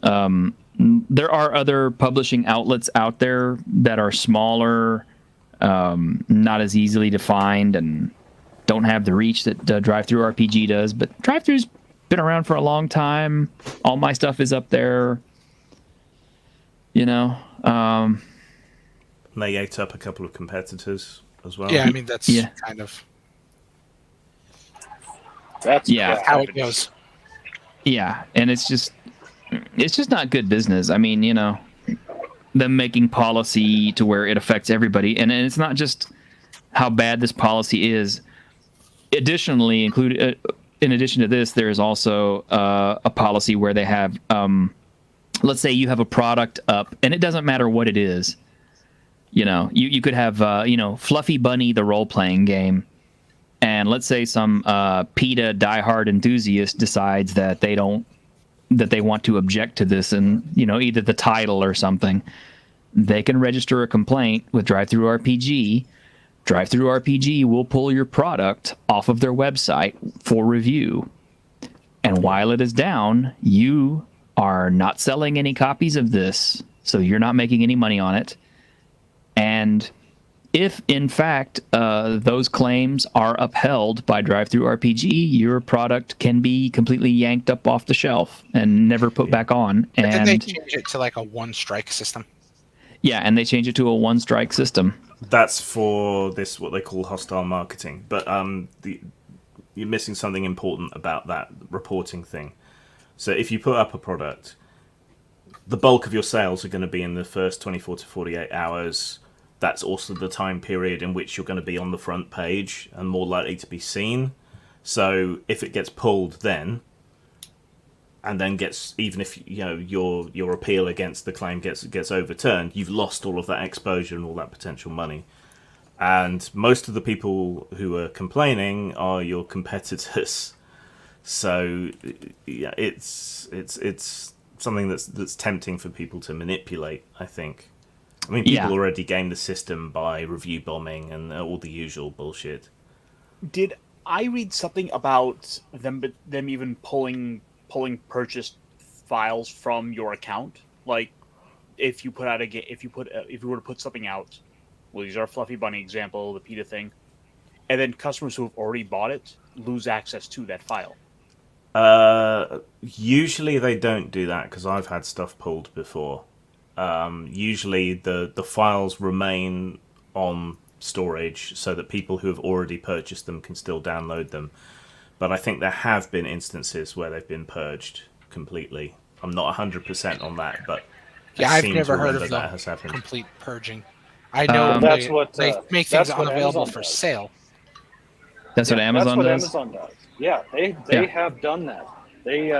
There are other publishing outlets out there that are smaller, not as easily to find, and don't have the reach that Drive-Thru RPG does. But Drive-Thru's been around for a long time. All my stuff is up there. They ate up a couple of competitors as well. Yeah, I mean that's kind of how it goes. Yeah, and it's just not good business. I mean, you know, them making policy to where it affects everybody, and it's not just how bad this policy is. Additionally, in addition to this, there is also a policy where they have, let's say you have a product up, and it doesn't matter what it is. You know, you could have, Fluffy Bunny, the role-playing game, and let's say some PETA diehard enthusiast decides that they want to object to this, and either the title or something. They can register a complaint with DriveThruRPG. DriveThruRPG will pull your product off of their website for review. And while it is down, you are not selling any copies of this, so you're not making any money on it. And if, in fact, those claims are upheld by DriveThruRPG, your product can be completely yanked up off the shelf and never put back on. And then they change it to like a one-strike system. Yeah, and they change it to a one-strike system. That's for this, what they call hostile marketing. But you're missing something important about that reporting thing. So if you put up a product, the bulk of your sales are going to be in the first 24 to 48 hours. That's also the time period in which you're going to be on the front page and more likely to be seen. So if it gets pulled then, and then gets, even if your appeal against the claim gets overturned, you've lost all of that exposure and all that potential money. And most of the people who are complaining are your competitors. So yeah, it's something that's tempting for people to manipulate, I think. I mean, people already game the system by review bombing and all the usual bullshit. Did I read something about them even pulling purchased files from your account? Like, if you put out if you were to put something out, we'll use our Fluffy Bunny example, the PETA thing, and then customers who have already bought it lose access to that file. Usually they don't do that because I've had stuff pulled before. Usually the files remain on storage so that people who have already purchased them can still download them. But I think there have been instances where they've been purged completely. I'm not 100% on that, but I've never heard of that has happened. Complete purging. I know they make things unavailable for sale. That's what Amazon does? That's what Amazon does. Yeah, they have done that. They,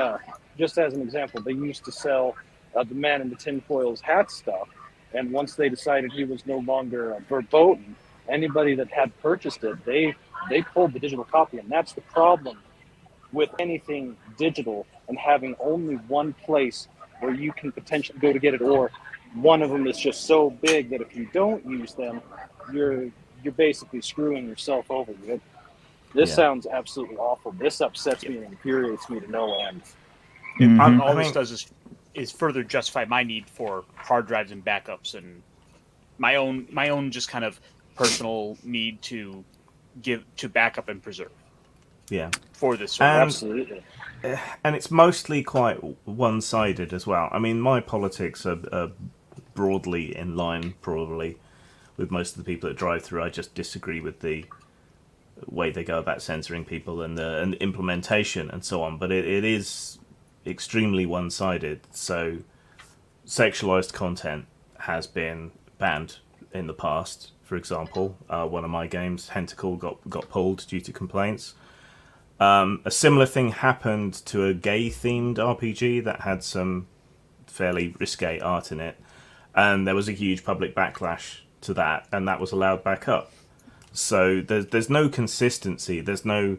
just as an example, they used to sell the man in the tinfoil's hat stuff, and once they decided he was no longer verboten, anybody that had purchased it, they pulled the digital copy, and that's the problem with anything digital and having only one place where you can potentially go to get it, or one of them is just so big that if you don't use them, you're basically screwing yourself over. This sounds absolutely awful. This upsets me and infuriates me to no end. All this does is further justify my need for hard drives and backups, and my own just kind of personal need to back up and preserve. Yeah. For this absolutely. And it's mostly quite one-sided as well. I mean, my politics are broadly in line, probably, with most of the people that drive through. I just disagree with the way they go about censoring people and the implementation and so on. But it is extremely one-sided. So sexualized content has been banned in the past. For example, one of my games, Hentacle, got pulled due to complaints. A similar thing happened to a gay-themed RPG that had some fairly risque art in it, and there was a huge public backlash to that, and that was allowed back up. So there's no consistency, there's no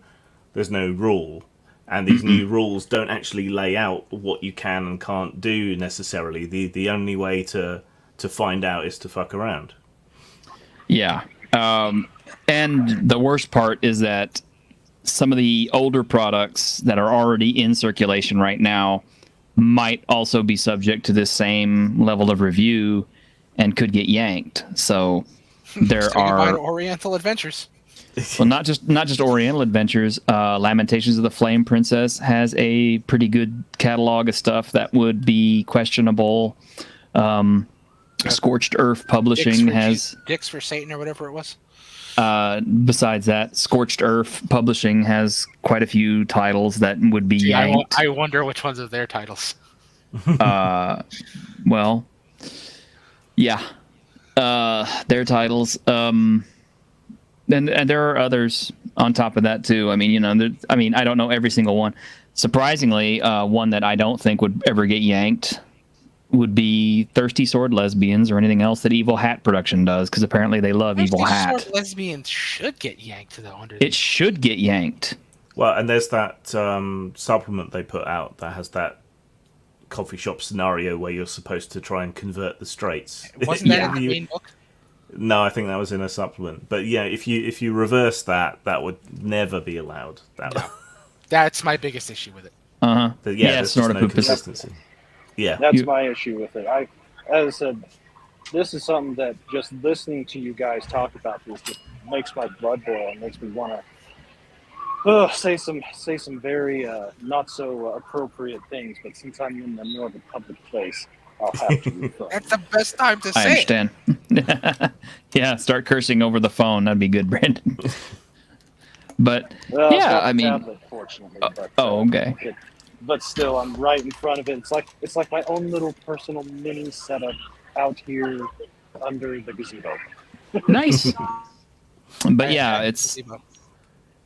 rule, and these new rules don't actually lay out what you can and can't do necessarily. The only way to find out is to fuck around. Yeah. And the worst part is that some of the older products that are already in circulation right now might also be subject to this same level of review and could get yanked. So there are Oriental Adventures. Well, not just Oriental Adventures. Lamentations of the Flame Princess has a pretty good catalog of stuff that would be questionable. Scorched Earth Publishing has. Dicks for Satan or whatever it was. Besides that, Scorched Earth Publishing has quite a few titles that would be yanked. I wonder which ones of their titles. Well, yeah, their titles. And there are others on top of that too. I mean, I don't know every single one. Surprisingly, one that I don't think would ever get yanked would be Thirsty Sword Lesbians or anything else that Evil Hat Production does, because apparently they love Evil Hat. Thirsty Sword Lesbians should get yanked though. It should get yanked. Well, and there's that supplement they put out that has that coffee shop scenario where you're supposed to try and convert the straights. Wasn't that in the main book? No, I think that was in a supplement. But yeah, if you reverse that would never be allowed. That's my biggest issue with it. There's just no consistency. Yeah, that's my issue with it. As I said, this is something that just listening to you guys talk about this just makes my blood boil and makes me want to say some very not so appropriate things. But since I'm in the middle of a public place, I'll have to refrain. That's the best time to say. I understand. Yeah, start cursing over the phone. That'd be good, Brandon. But well, yeah, I mean, tablet, fortunately, but, okay. But still, I'm right in front of it. It's like my own little personal mini setup out here under the gazebo. Nice. But yeah, it's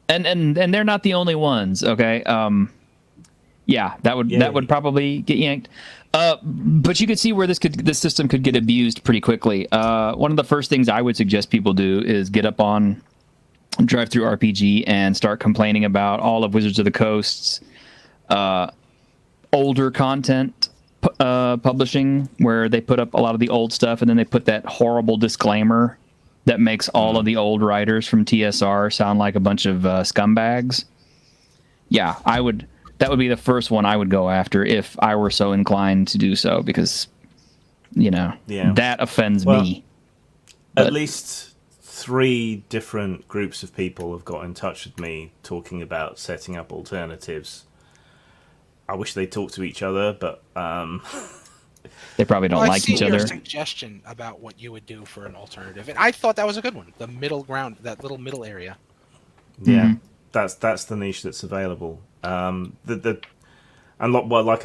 and they're not the only ones. Okay. Yeah, that would probably get yanked. But you could see where this system could get abused pretty quickly. One of the first things I would suggest people do is get up on Drive-Thru RPG and start complaining about all of Wizards of the Coast's older content publishing, where they put up a lot of the old stuff and then they put that horrible disclaimer that makes all of the old writers from TSR sound like a bunch of scumbags. Yeah, that would be the first one I would go after if I were so inclined to do so, because that offends me. At least 3 different groups of people have got in touch with me talking about setting up alternatives. I wish they talked to each other, but they probably don't like each other. I've seen your suggestion about what you would do for an alternative, and I thought that was a good one. The middle ground, that little middle area. Yeah, that's the niche that's available. Like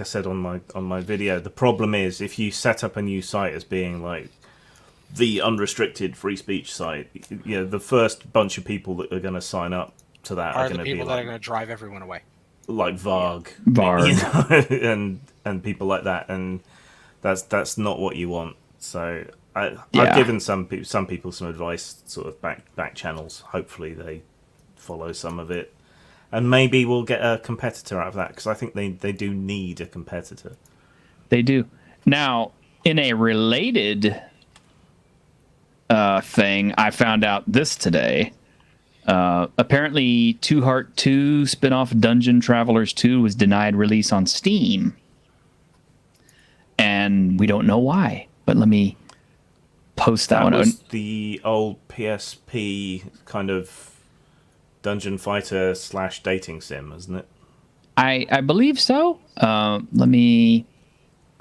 I said on my video, the problem is if you set up a new site as being like the unrestricted free speech site, the first bunch of people that are going to sign up to that are going to be people that are going to drive everyone away. Like Varg, and people like that, and that's not what you want. So I've given some people some advice, sort of back channels. Hopefully they follow some of it, and maybe we'll get a competitor out of that, because I think they do need a competitor. They do. Now, in a related thing, I found out this today. Apparently, Two Heart 2 spin-off Dungeon Travelers 2 was denied release on Steam. And we don't know why, but let me post that one. That was the old PSP kind of dungeon fighter / dating sim, isn't it? I believe so. Let me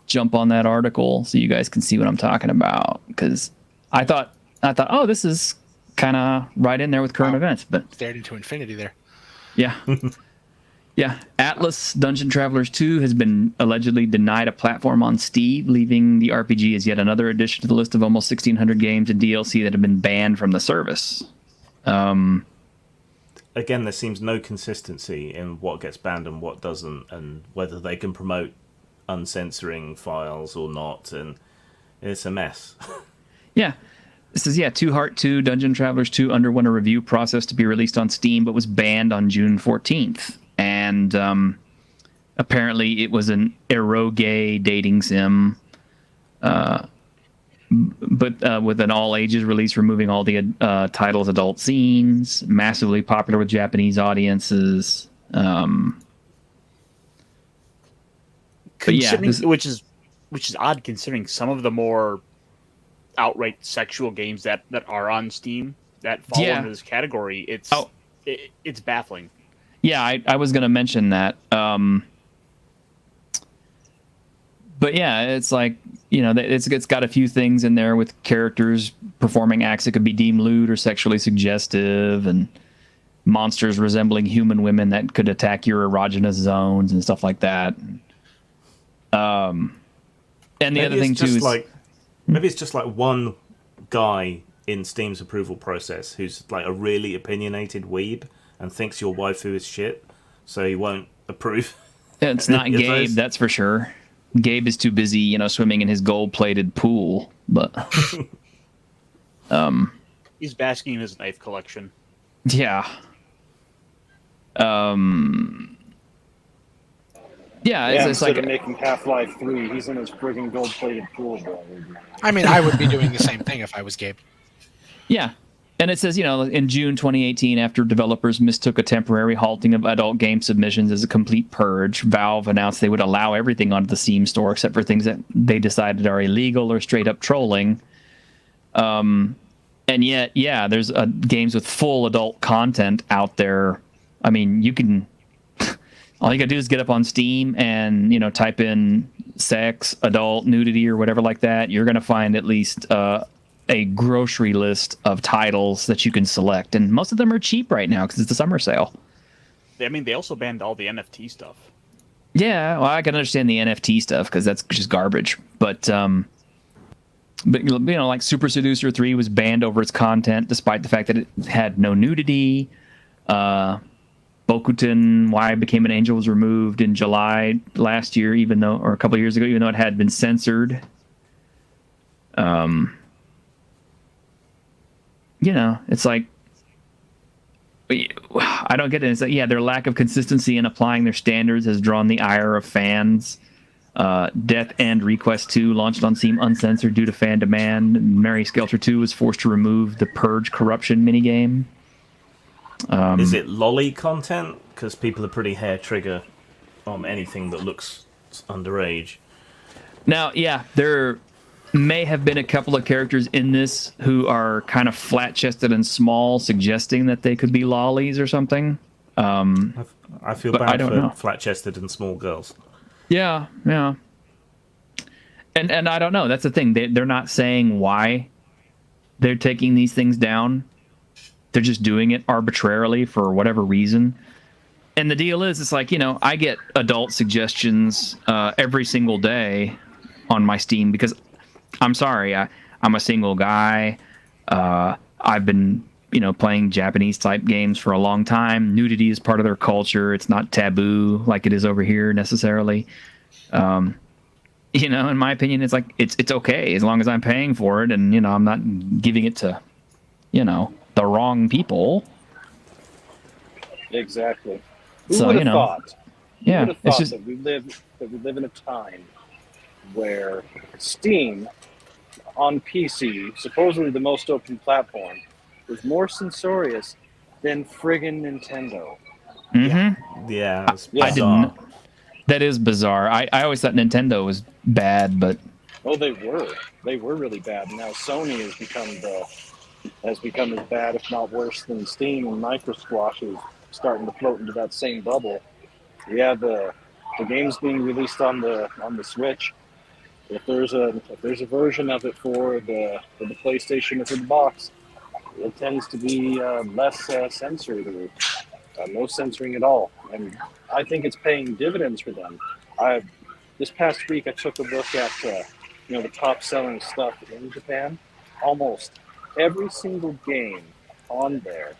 jump on that article so you guys can see what I'm talking about, because I thought, oh, this is kind of right in there with current events, but stared into infinity there. Yeah. Yeah. Atlas Dungeon Travelers 2 has been allegedly denied a platform on Steam, leaving the RPG as yet another addition to the list of almost 1,600 games and DLC that have been banned from the service. Again, there seems no consistency in what gets banned and what doesn't, and whether they can promote uncensoring files or not, and it's a mess. Yeah. This is, Two Heart 2, Dungeon Travelers 2 underwent a review process to be released on Steam, but was banned on June 14th. And apparently it was an eroge dating sim, but with an all-ages release, removing all the title's adult scenes, massively popular with Japanese audiences. But yeah, which is odd considering some of the more outright sexual games that are on Steam that fall into this category. It's baffling. Yeah, I was going to mention that. But yeah, it's like, you know, it's got a few things in there with characters performing acts that could be deemed lewd or sexually suggestive, and monsters resembling human women that could attack your erogenous zones and stuff like that. And the other thing too is maybe it's just like one guy in Steam's approval process who's like a really opinionated weeb and thinks your waifu is shit, so he won't approve. It's not Gabe, that's for sure. Gabe is too busy, you know, swimming in his gold-plated pool. But he's basking in his knife collection. Yeah. Yeah, it's instead like of making Half-Life 3, he's in his friggin' gold-plated pool, bro. I mean, I would be doing the same thing if I was Gabe. Yeah. And it says, you know, in June 2018, after developers mistook a temporary halting of adult game submissions as a complete purge, Valve announced they would allow everything onto the Steam store except for things that they decided are illegal or straight up trolling. And yet, yeah, there's games with full adult content out there. I mean, you can... all you gotta do is get up on Steam and, you know, type in sex, adult, nudity, or whatever like that. You're gonna find at least... a grocery list of titles that you can select, and most of them are cheap right now because it's the summer sale. I mean, they also banned all the NFT stuff. Yeah, well, I can understand the NFT stuff because that's just garbage. But you know, like Super Seducer 3 was banned over its content, despite the fact that it had no nudity. Bokuten, Why I Became an Angel, was removed in July last year, or a couple of years ago, even though it had been censored. You know, it's like, I don't get it. It's like, yeah, their lack of consistency in applying their standards has drawn the ire of fans. Death End Request 2 launched on Steam uncensored due to fan demand. Mary Skelter 2 was forced to remove the Purge corruption minigame. Is it lolly content? Because people are pretty hair trigger on anything that looks underage. Now, yeah, there may have been a couple of characters in this who are kind of flat-chested and small, suggesting that they could be lollies or something. I feel bad for flat-chested and small girls. Yeah. And I don't know. That's the thing. They're not saying why they're taking these things down. They're just doing it arbitrarily for whatever reason. And the deal is, it's like, you know, I get adult suggestions every single day on my Steam because... I'm sorry, I'm a single guy. I've been, you know, playing Japanese type games for a long time. Nudity is part of their culture. It's not taboo like it is over here necessarily. You know, in my opinion, it's like it's okay as long as I'm paying for it, and you know, I'm not giving it to, you know, the wrong people. Exactly. Who would have thought? Yeah, Who would have thought that we live in a time where Steam on PC, supposedly the most open platform, is more censorious than friggin' Nintendo. Mm-hmm. Yeah, I didn't. That is bizarre. I always thought Nintendo was bad, but oh, they were really bad. Now Sony has become as bad, if not worse, than Steam, and Microsquash is starting to float into that same bubble. Yeah, the games being released on the Switch. If there's a version of it for the PlayStation or for the box, it tends to be less censored or no censoring at all, and I think it's paying dividends for them. This past week I took a look at the top selling stuff in Japan. Almost every single game on there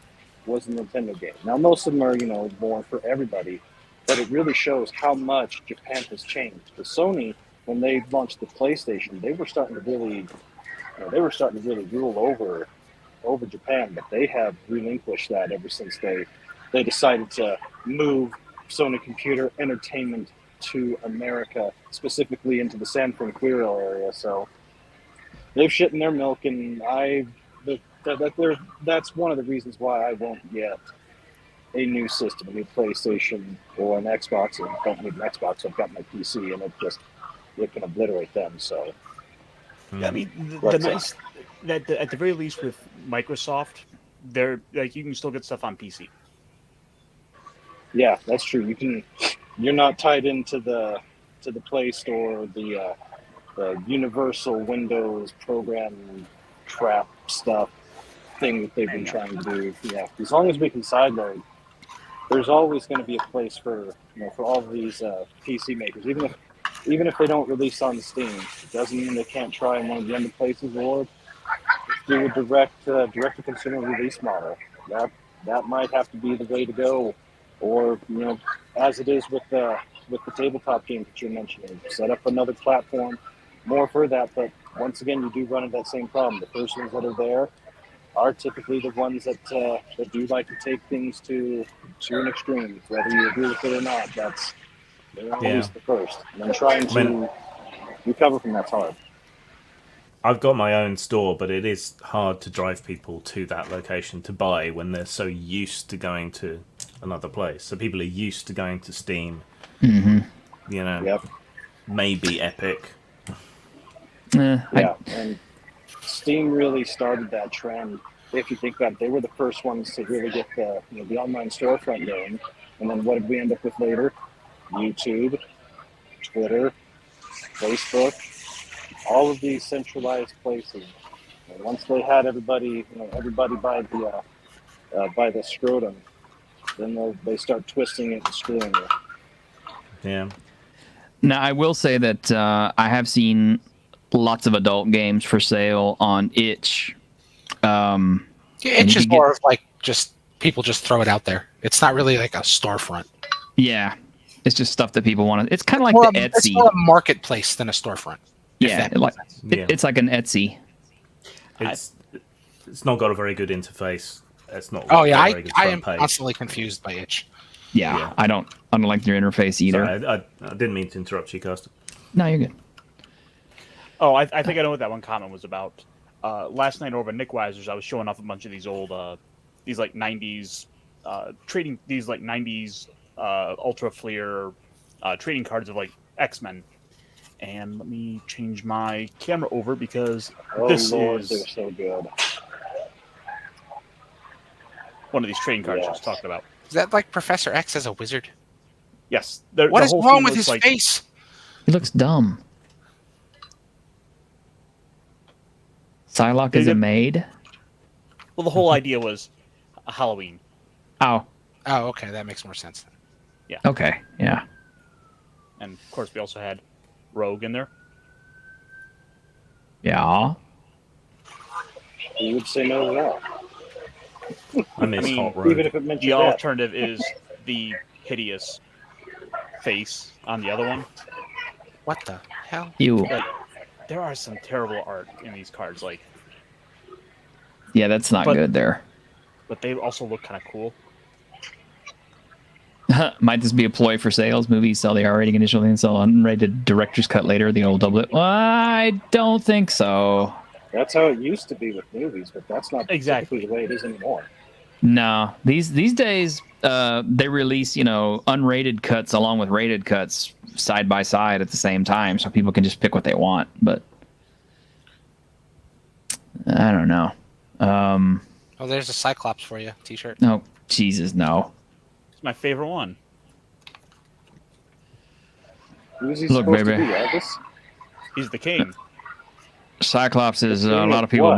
was a Nintendo game. Now most of them are more for everybody, but it really shows how much Japan has changed. The Sony, when they launched the PlayStation, they were starting to really rule over Japan, but they have relinquished that ever since they decided to move Sony Computer Entertainment to America, specifically into the San Francisco area. So they've shit in their milk, and that's one of the reasons why I won't get a new system, a new PlayStation or an Xbox. I don't need an Xbox, I've got my PC, and it can obliterate them. So yeah, I mean, the nice that at the very least with Microsoft, they're like you can still get stuff on PC. Yeah, that's true. You're not tied into the to the Play Store, the Universal Windows program trap stuff thing that they've been trying to do. Yeah, as long as we can sideload, there's always going to be a place for for all of these PC makers, even if they don't release on Steam. It doesn't mean they can't try in one of the other places, or do a direct to consumer release model. That might have to be the way to go, or as it is with the tabletop game that you're mentioning, set up another platform more for that. But once again, you do run into that same problem. The first ones that are there are typically the ones that do like to take things to an extreme, whether you agree with it or not. They're always the first, and then trying to recover from that's hard. I've got my own store, but it is hard to drive people to that location to buy when they're so used to going to another place. So people are used to going to Steam, maybe Epic. And Steam really started that trend. If you think about it, they were the first ones to really get the online storefront going. And then what did we end up with later? YouTube, Twitter, Facebook, all of these centralized places. And once they had everybody by the scrotum, then they start twisting it and screwing it. Yeah. Now, I will say that I have seen lots of adult games for sale on itch. It's just more of like just people just throw it out there. It's not really like a storefront. Yeah, it's just stuff that people want to. It's kind of like the Etsy. It's more a marketplace than a storefront. Yeah, it's like an Etsy. It's not got a very good interface. It's not. Oh yeah, I am constantly confused by itch. Yeah, I don't like their interface either. Sorry, I didn't mean to interrupt you, Cast. No, you're good. Oh, I think I know what that one comment was about. Last night over at Nick Weiser's, I was showing off a bunch of these old, these like 90s, trading, these like 90s Ultra Fleer trading cards of like X-Men. And let me change my camera over because they're so good. One of these trading cards I was talking about. Is that like Professor X as a wizard? Yes. What is wrong with his face? He looks dumb. Psylocke is a maid? Well, the whole idea was Halloween. Oh. Oh, okay. That makes more sense. Yeah. Okay, yeah. And, of course, we also had Rogue in there. Yeah. You would say no to that. I miss Hot Rogue. Even if it mentions the alternative is the hideous face on the other one. What the hell? Like, there are some terrible art in these cards, like. Yeah, that's not good there. But they also look kind of cool. Might this be a ploy for sales? Movies sell the R rating initially and sell unrated director's cut later, the old double it? Well, I don't think so. That's how it used to be with movies, but that's not exactly the way it is anymore. No, these days they release unrated cuts along with rated cuts side by side at the same time, so people can just pick what they want. But I don't know. Oh, there's a Cyclops for you T-shirt. No, Jesus, no. It's my favorite one. Who's he Look, supposed baby. to be, Elvis? He's the king. Cyclops is a lot of people,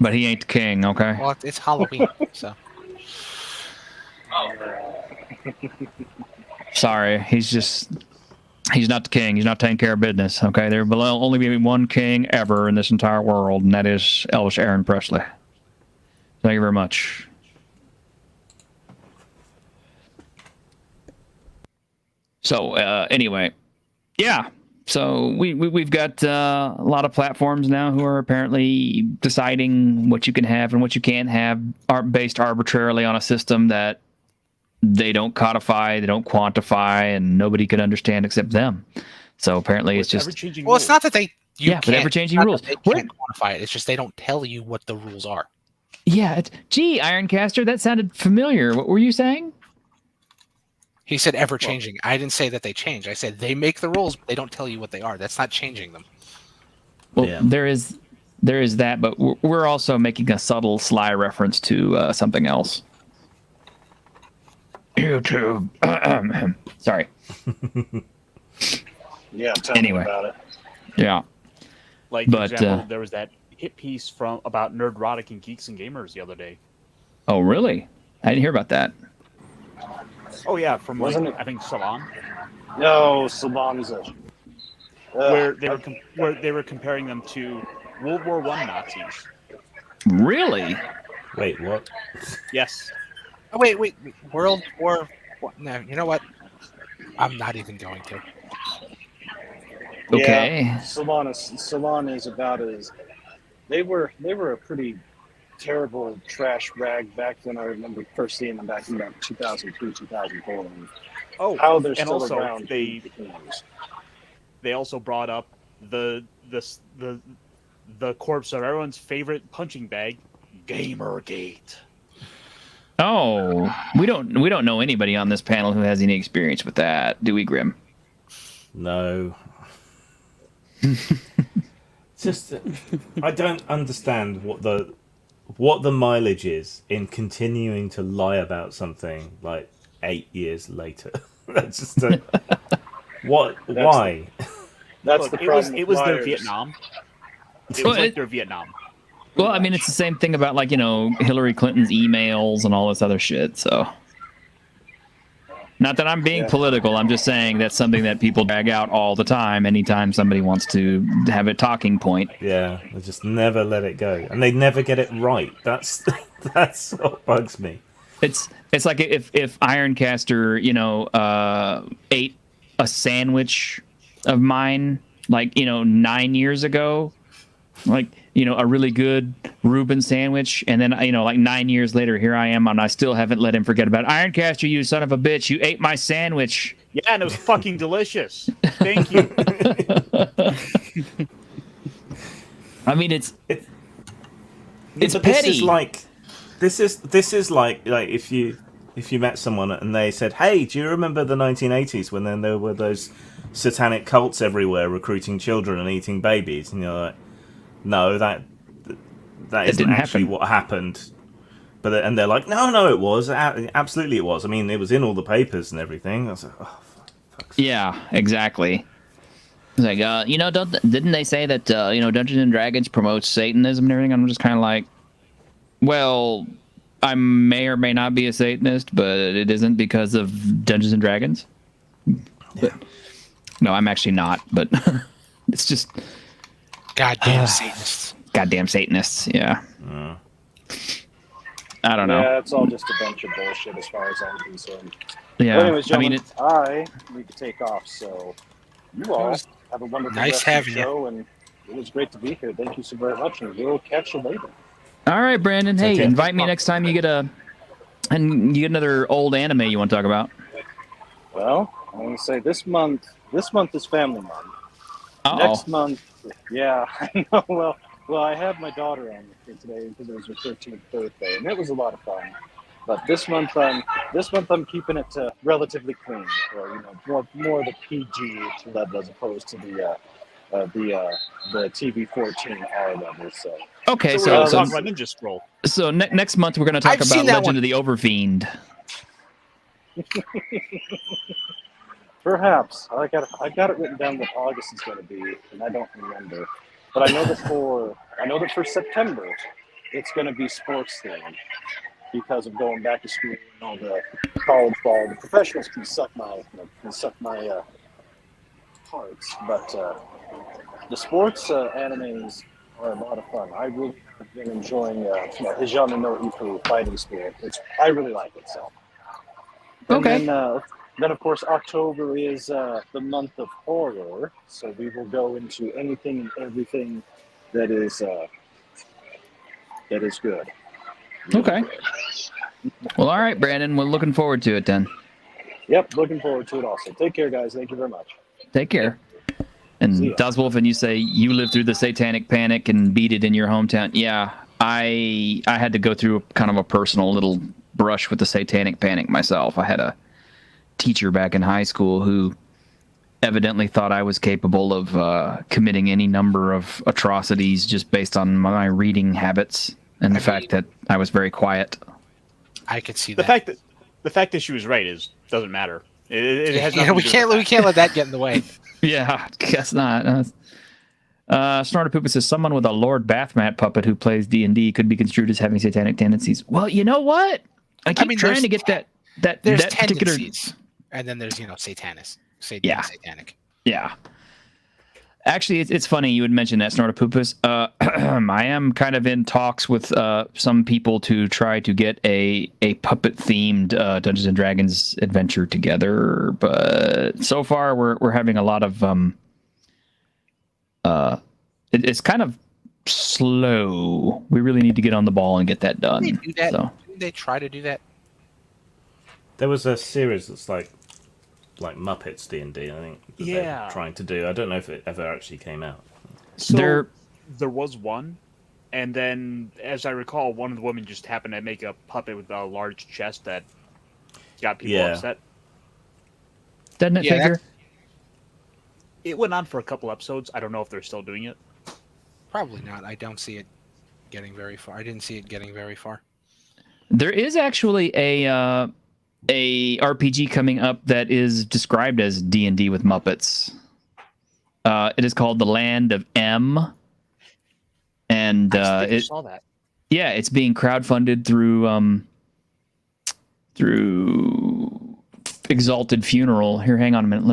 but he ain't the king. Okay. Well, it's Halloween, so. Sorry, he's not the king. He's not taking care of business. Okay, there will only be one king ever in this entire world, and that is Elvis Aaron Presley. Thank you very much. So anyway, yeah. So we've got a lot of platforms now who are apparently deciding what you can have and what you can't have, are based arbitrarily on a system that they don't codify, they don't quantify, and nobody can understand except them. So apparently it's just... Well, it's not that they... but ever-changing rules. They can't quantify it. It's just they don't tell you what the rules are. Yeah. Gee, Ironcaster, that sounded familiar. What were you saying? He said ever-changing. I didn't say that they change. I said they make the rules, but they don't tell you what they are. That's not changing them. Well, there is that, but we're also making a subtle, sly reference to something else. YouTube. Sorry. Yeah, tell Anyway. me about it. Yeah. Like, for But, example, there was that hit piece about Nerdrotic and Geeks and Gamers the other day. Oh, really? I didn't hear about that. Oh yeah, from like, Wasn't it- I think Salon, No, Saban's where they were comparing them to World War I Nazis. Really? Wait, what? Yes. Oh, wait. World War. No, you know what? I'm not even going to. Okay. Yeah, Salon is about as they were a pretty terrible trash rag back when I remember first seeing them back in about 2003, 2004. And Oh, how they're and still also around. they also brought up the corpse of everyone's favorite punching bag, Gamergate. Oh, we don't know anybody on this panel who has any experience with that, do we, Grim? No. Just, I don't understand what the mileage is in continuing to lie about something like 8 years later. That's just what? Why? That's Look, the it was problem. their with Vietnam. It Well, was like it- their Vietnam. Well, I mean, it's the same thing about, like, Hillary Clinton's emails and all this other shit, so. Not that I'm being political, I'm just saying that's something that people drag out all the time anytime somebody wants to have a talking point. Yeah, they just never let it go, and they never get it right. That's what bugs me. It's like if Ironcaster, ate a sandwich of mine, like, 9 years ago, like, a really good Reuben sandwich, and then, like 9 years later, here I am, and I still haven't let him forget about it. Ironcaster, you son of a bitch, you ate my sandwich. Yeah, and it was fucking delicious. Thank you. I mean, it's But petty. This is like if you met someone and they said, "Hey, do you remember the 1980s when then there were those satanic cults everywhere recruiting children and eating babies?" And you're like, "No, that isn't didn't actually happen. what happened." And they're like, "No, it was. Absolutely, it was. I mean, it was in all the papers and everything." I was like, "Oh, fuck." Yeah, exactly. It's like, didn't they say that, Dungeons and Dragons promotes Satanism and everything? I'm just kind of like, well, I may or may not be a Satanist, but it isn't because of Dungeons and Dragons. But, no, I'm actually not, but it's just... Goddamn Satanists. Goddamn Satanists, yeah. I don't know. Yeah, it's all just a bunch of bullshit as far as I'm concerned. Yeah, Well, anyways, I mean, gentlemen, I need to take off, so you all have a wonderful nice rest of the having you. show, and it was great to be here. Thank you so very much, and we'll catch you later. all right, Brandon. Hey, okay. invite me next time you get another old anime you want to talk about. Well, I'm going to say this month is family month. Uh-oh. Next month, yeah, I know. Well, I had my daughter on with me today because it was her 13th birthday, and it was a lot of fun. But this month I'm keeping it relatively clean, or more the PG level as opposed to the TV-14 R level. So Okay, So we're so talking about Ninja Scroll. next month we're going to talk I've about seen that Legend one. of the Overfiend. perhaps I got it written down what August is going to be, and I don't remember. But I know that for September, it's going to be sports themed because of going back to school and all the college ball. The professionals can suck my hearts, but the sports animes are a lot of fun. I really have been enjoying Hijama no Ippu fighting spirit. I really like it. So. And Okay. Then, of course, October is the month of horror, so we will go into anything and everything that is good. Okay. Well, all right, Brandon. We're looking forward to it then. Yep, looking forward to it also. Take care, guys. Thank you very much. Take care. And See ya. Doswolf, and you say you lived through the Satanic Panic and beat it in your hometown. Yeah, I had to go through kind of a personal little brush with the Satanic Panic myself. I had a teacher back in high school who evidently thought I was capable of committing any number of atrocities just based on my reading habits and the fact that I was very quiet. I could see The that. fact that she was right doesn't matter. It has nothing we to do with can't let that get in the way. Yeah, guess not. Snorterpoopa says someone with a Lord Bathmat puppet who plays D&D could be construed as having satanic tendencies. Well, you know what? I keep trying to get that particular. Tendencies, and then there's satanic. Yeah. Satanic. Yeah. Actually, it's funny you would mention that, Snorterpoopas. I am kind of in talks with some people to try to get a puppet-themed Dungeons and Dragons adventure together, but so far we're having a lot of it's kind of slow. We really need to get on the ball and get that done. Didn't they do that? So. Didn't they try to do that? There was a series that's like Muppets D&D, I think. That they're trying to do. I don't know if it ever actually came out. So there was one, and then, as I recall, one of the women just happened to make a puppet with a large chest that got people upset. Doesn't it figure? It went on for a couple episodes. I don't know if they're still doing it. Probably not. I don't see it getting very far. I didn't see it getting very far. There is actually a RPG coming up that is described as D&D with Muppets. It is called The Land of M, and I saw that. Yeah, it's being crowdfunded through Exalted Funeral. Here, hang on a minute.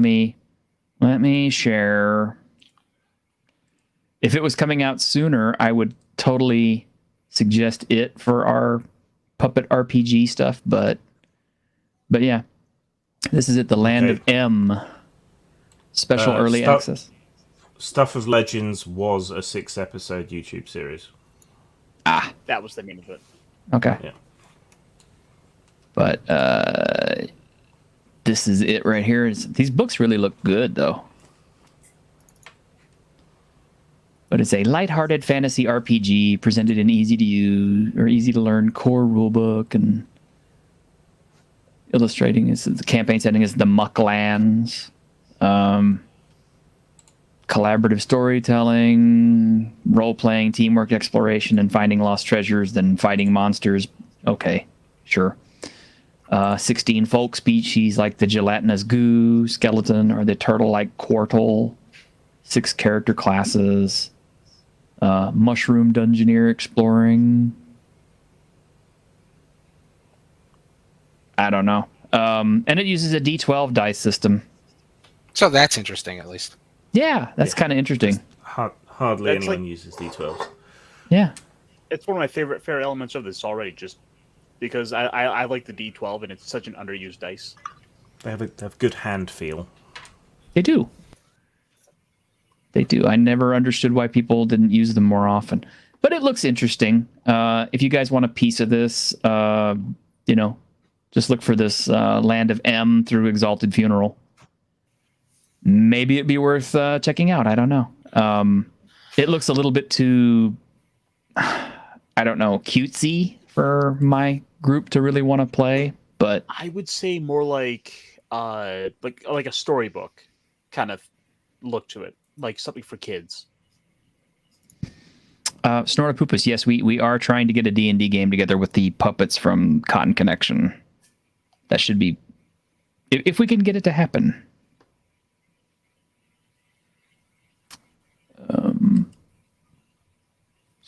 Let me share. If it was coming out sooner, I would totally suggest it for our puppet RPG stuff, but yeah, this is it. The Land of M, special early access. Stuff of Legends was a 6-episode YouTube series. That was the name of it. Okay. Yeah. But this is it right here. These books really look good, though. But it's a lighthearted fantasy RPG presented in easy to use or easy to learn core rulebook, and illustrating is the campaign setting is the Mucklands. Collaborative storytelling, role-playing, teamwork, exploration, and finding lost treasures, then fighting monsters. Okay, sure. 16 folk species like the gelatinous goo, skeleton, or the turtle-like quartle. 6 character classes. Mushroom dungeoneer exploring. I don't know. And it uses a D12 dice system. So that's interesting, at least. Yeah, that's kind of interesting. Hardly anyone uses D12s. Yeah. It's one of my favorite elements of this already, just because I like the D12 and it's such an underused dice. They have good hand feel. They do. They do. I never understood why people didn't use them more often. But it looks interesting. If you guys want a piece of this, just look for this Land of M through Exalted Funeral. Maybe it'd be worth checking out. I don't know. It looks a little bit too, I don't know, cutesy for my group to really want to play. But I would say more like a storybook kind of look to it, like something for kids. Snorterpoopas, yes, we are trying to get a D&D game together with the puppets from Cotton Connection. That should be, if we can get it to happen.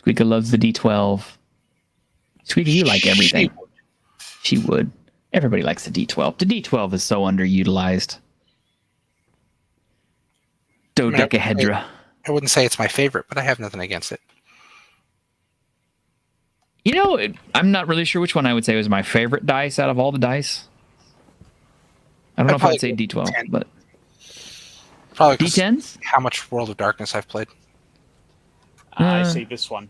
Squeaka loves the D12. Squeaka, you like everything. She would. Everybody likes the D12. The D12 is so underutilized. Dodecahedra. I wouldn't say it's my favorite, but I have nothing against it. I'm not really sure which one I would say was my favorite dice out of all the dice. I don't know if I'd say D12, 10. but Probably D10s? How much World of Darkness I've played. I say this one.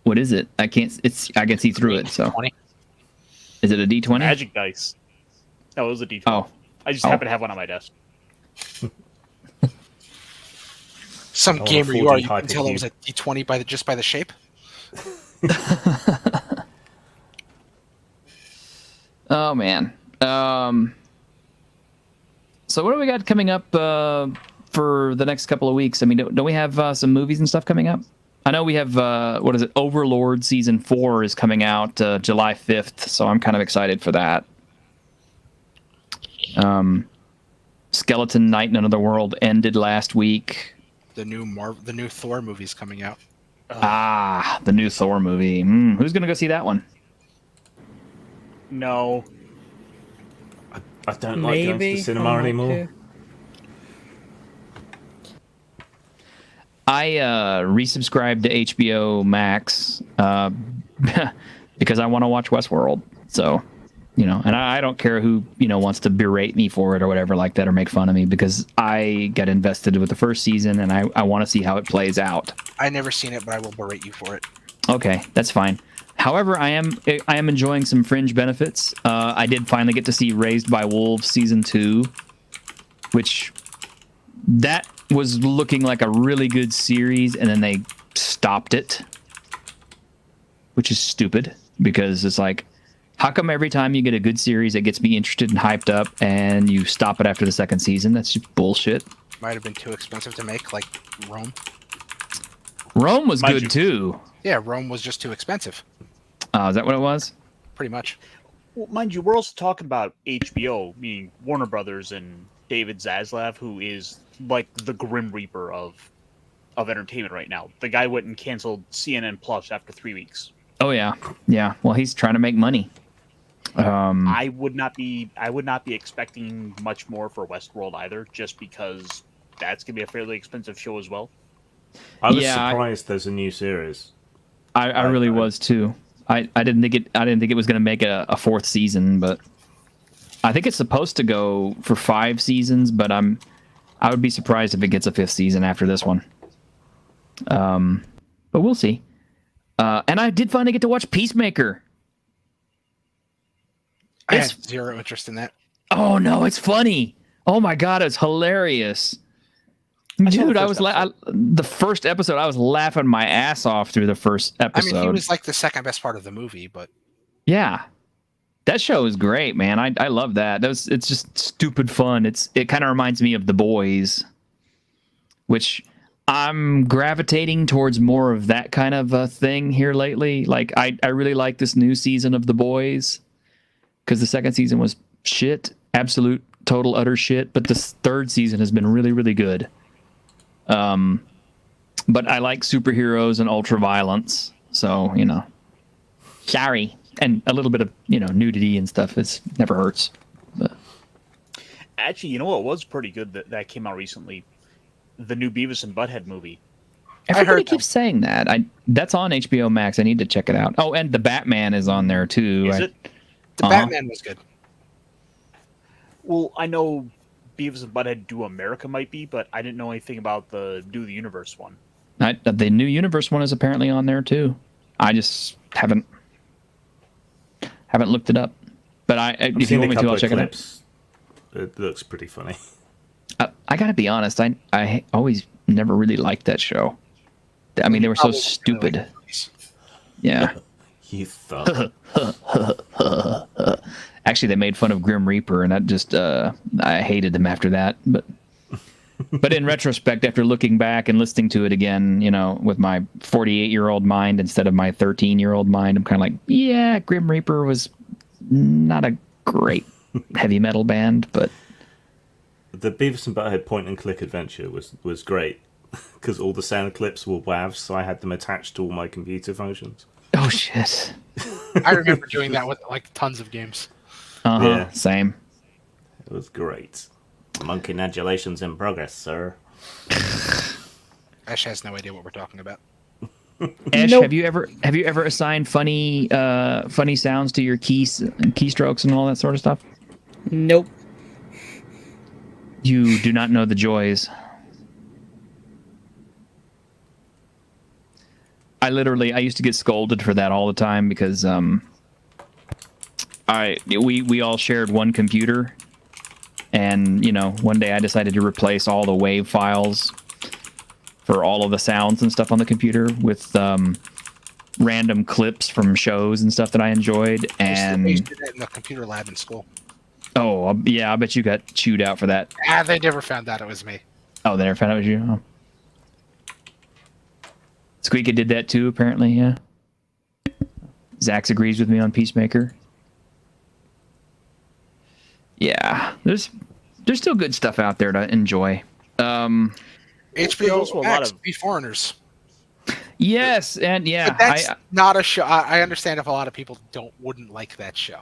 What is it? I can see through it. So 20. Is it a D20? Magic dice. No, it was a D12. Oh. I just happen to have one on my desk. Some gamer you are, you can tell it was a D20 by the shape. Oh man. So what do we got coming up for the next couple of weeks? I mean, don't we have some movies and stuff coming up? I know we have Overlord season 4 is coming out July 5th, so I'm kind of excited for that. Skeleton Knight in Another World ended last week. The new Thor movie's coming out. The new Thor movie. Who's gonna go see that one? No. I don't like going to the cinema anymore. I resubscribed to HBO Max because I want to watch Westworld. So, and I don't care who, wants to berate me for it or whatever like that or make fun of me, because I got invested with the first season and I want to see how it plays out. I never seen it, but I will berate you for it. Okay, that's fine. However, I am enjoying some fringe benefits. I did finally get to see Raised by Wolves season 2, which that was looking like a really good series, and then they stopped it, which is stupid, because it's like, how come every time you get a good series that gets me interested and hyped up and you stop it after the second season? That's just bullshit. Might have been too expensive to make, like Rome. Rome was good too. Yeah, Rome was just too expensive. Is that what it was? Pretty much. Well, mind you, we're also talking about HBO, meaning Warner Brothers and David Zaslav, who is like the Grim Reaper of entertainment right now. The guy went and canceled CNN Plus after 3 weeks. Oh yeah. Well, he's trying to make money. I would not be expecting much more for Westworld either, just because that's gonna be a fairly expensive show as well. I was surprised there's a new series. I really was too. I didn't think it was going to make a fourth season, but I think it's supposed to go for 5 seasons. But I would be surprised if it gets a 5th season after this one. But we'll see. And I did finally get to watch Peacemaker. I had zero interest in that. Oh no, it's funny. Oh my god, it's hilarious. Dude, the first episode, I was laughing my ass off through the first episode. I mean, he was like the second best part of the movie, but yeah, that show is great, man. I love that. It's just stupid fun. It kind of reminds me of The Boys, which I'm gravitating towards more of that kind of a thing here lately. Like I really like this new season of The Boys, because the second season was shit, absolute, total, utter shit. But this third season has been really, really good. But I like superheroes and ultra violence, so sorry, and a little bit of nudity and stuff. It's never hurts. But actually, what was pretty good that came out recently? The new Beavis and Butthead movie. Everybody keeps saying that. That's on HBO Max. I need to check it out. Oh, and the Batman is on there too. Is it? The Batman was good. Well, I know Beavis and Butthead Do America might be, but I didn't know anything about the Do the Universe one. The new Universe one is apparently on there too. I just haven't looked it up. But if you want me to, I'll check it out. It looks pretty funny. I gotta be honest. I always never really liked that show. I mean, they were so stupid. Yeah. You thought. Actually, they made fun of Grim Reaper, and that just I hated them after that. But in retrospect, after looking back and listening to it again, with my 48-year-old mind instead of my 13-year-old mind, I'm kind of like, yeah, Grim Reaper was not a great heavy metal band, but the Beavis and Butthead point-and-click adventure was great, because all the sound clips were WAVs, so I had them attached to all my computer functions. Oh shit! I remember doing that with like tons of games. Yeah, same. It was great. Monkey nadulations in progress, sir. Ash has no idea what we're talking about. Ash, nope. Have you ever assigned funny sounds to your keystrokes and all that sort of stuff? Nope. You do not know the joys. I used to get scolded for that all the time because we all shared one computer, and one day I decided to replace all the WAV files for all of the sounds and stuff on the computer with random clips from shows and stuff that I enjoyed. And I used to do that in the computer lab in school. Oh yeah, I bet you got chewed out for that. They never found out it was me. Oh, they never found out it was you. Oh. Squeaky did that too, apparently, yeah. Zax agrees with me on Peacemaker. Yeah, there's there's still good stuff out there to enjoy. HBO also a lot Max of- beat Foreigners. Yes, and yeah, But that's not a show. I understand if a lot of people wouldn't like that show.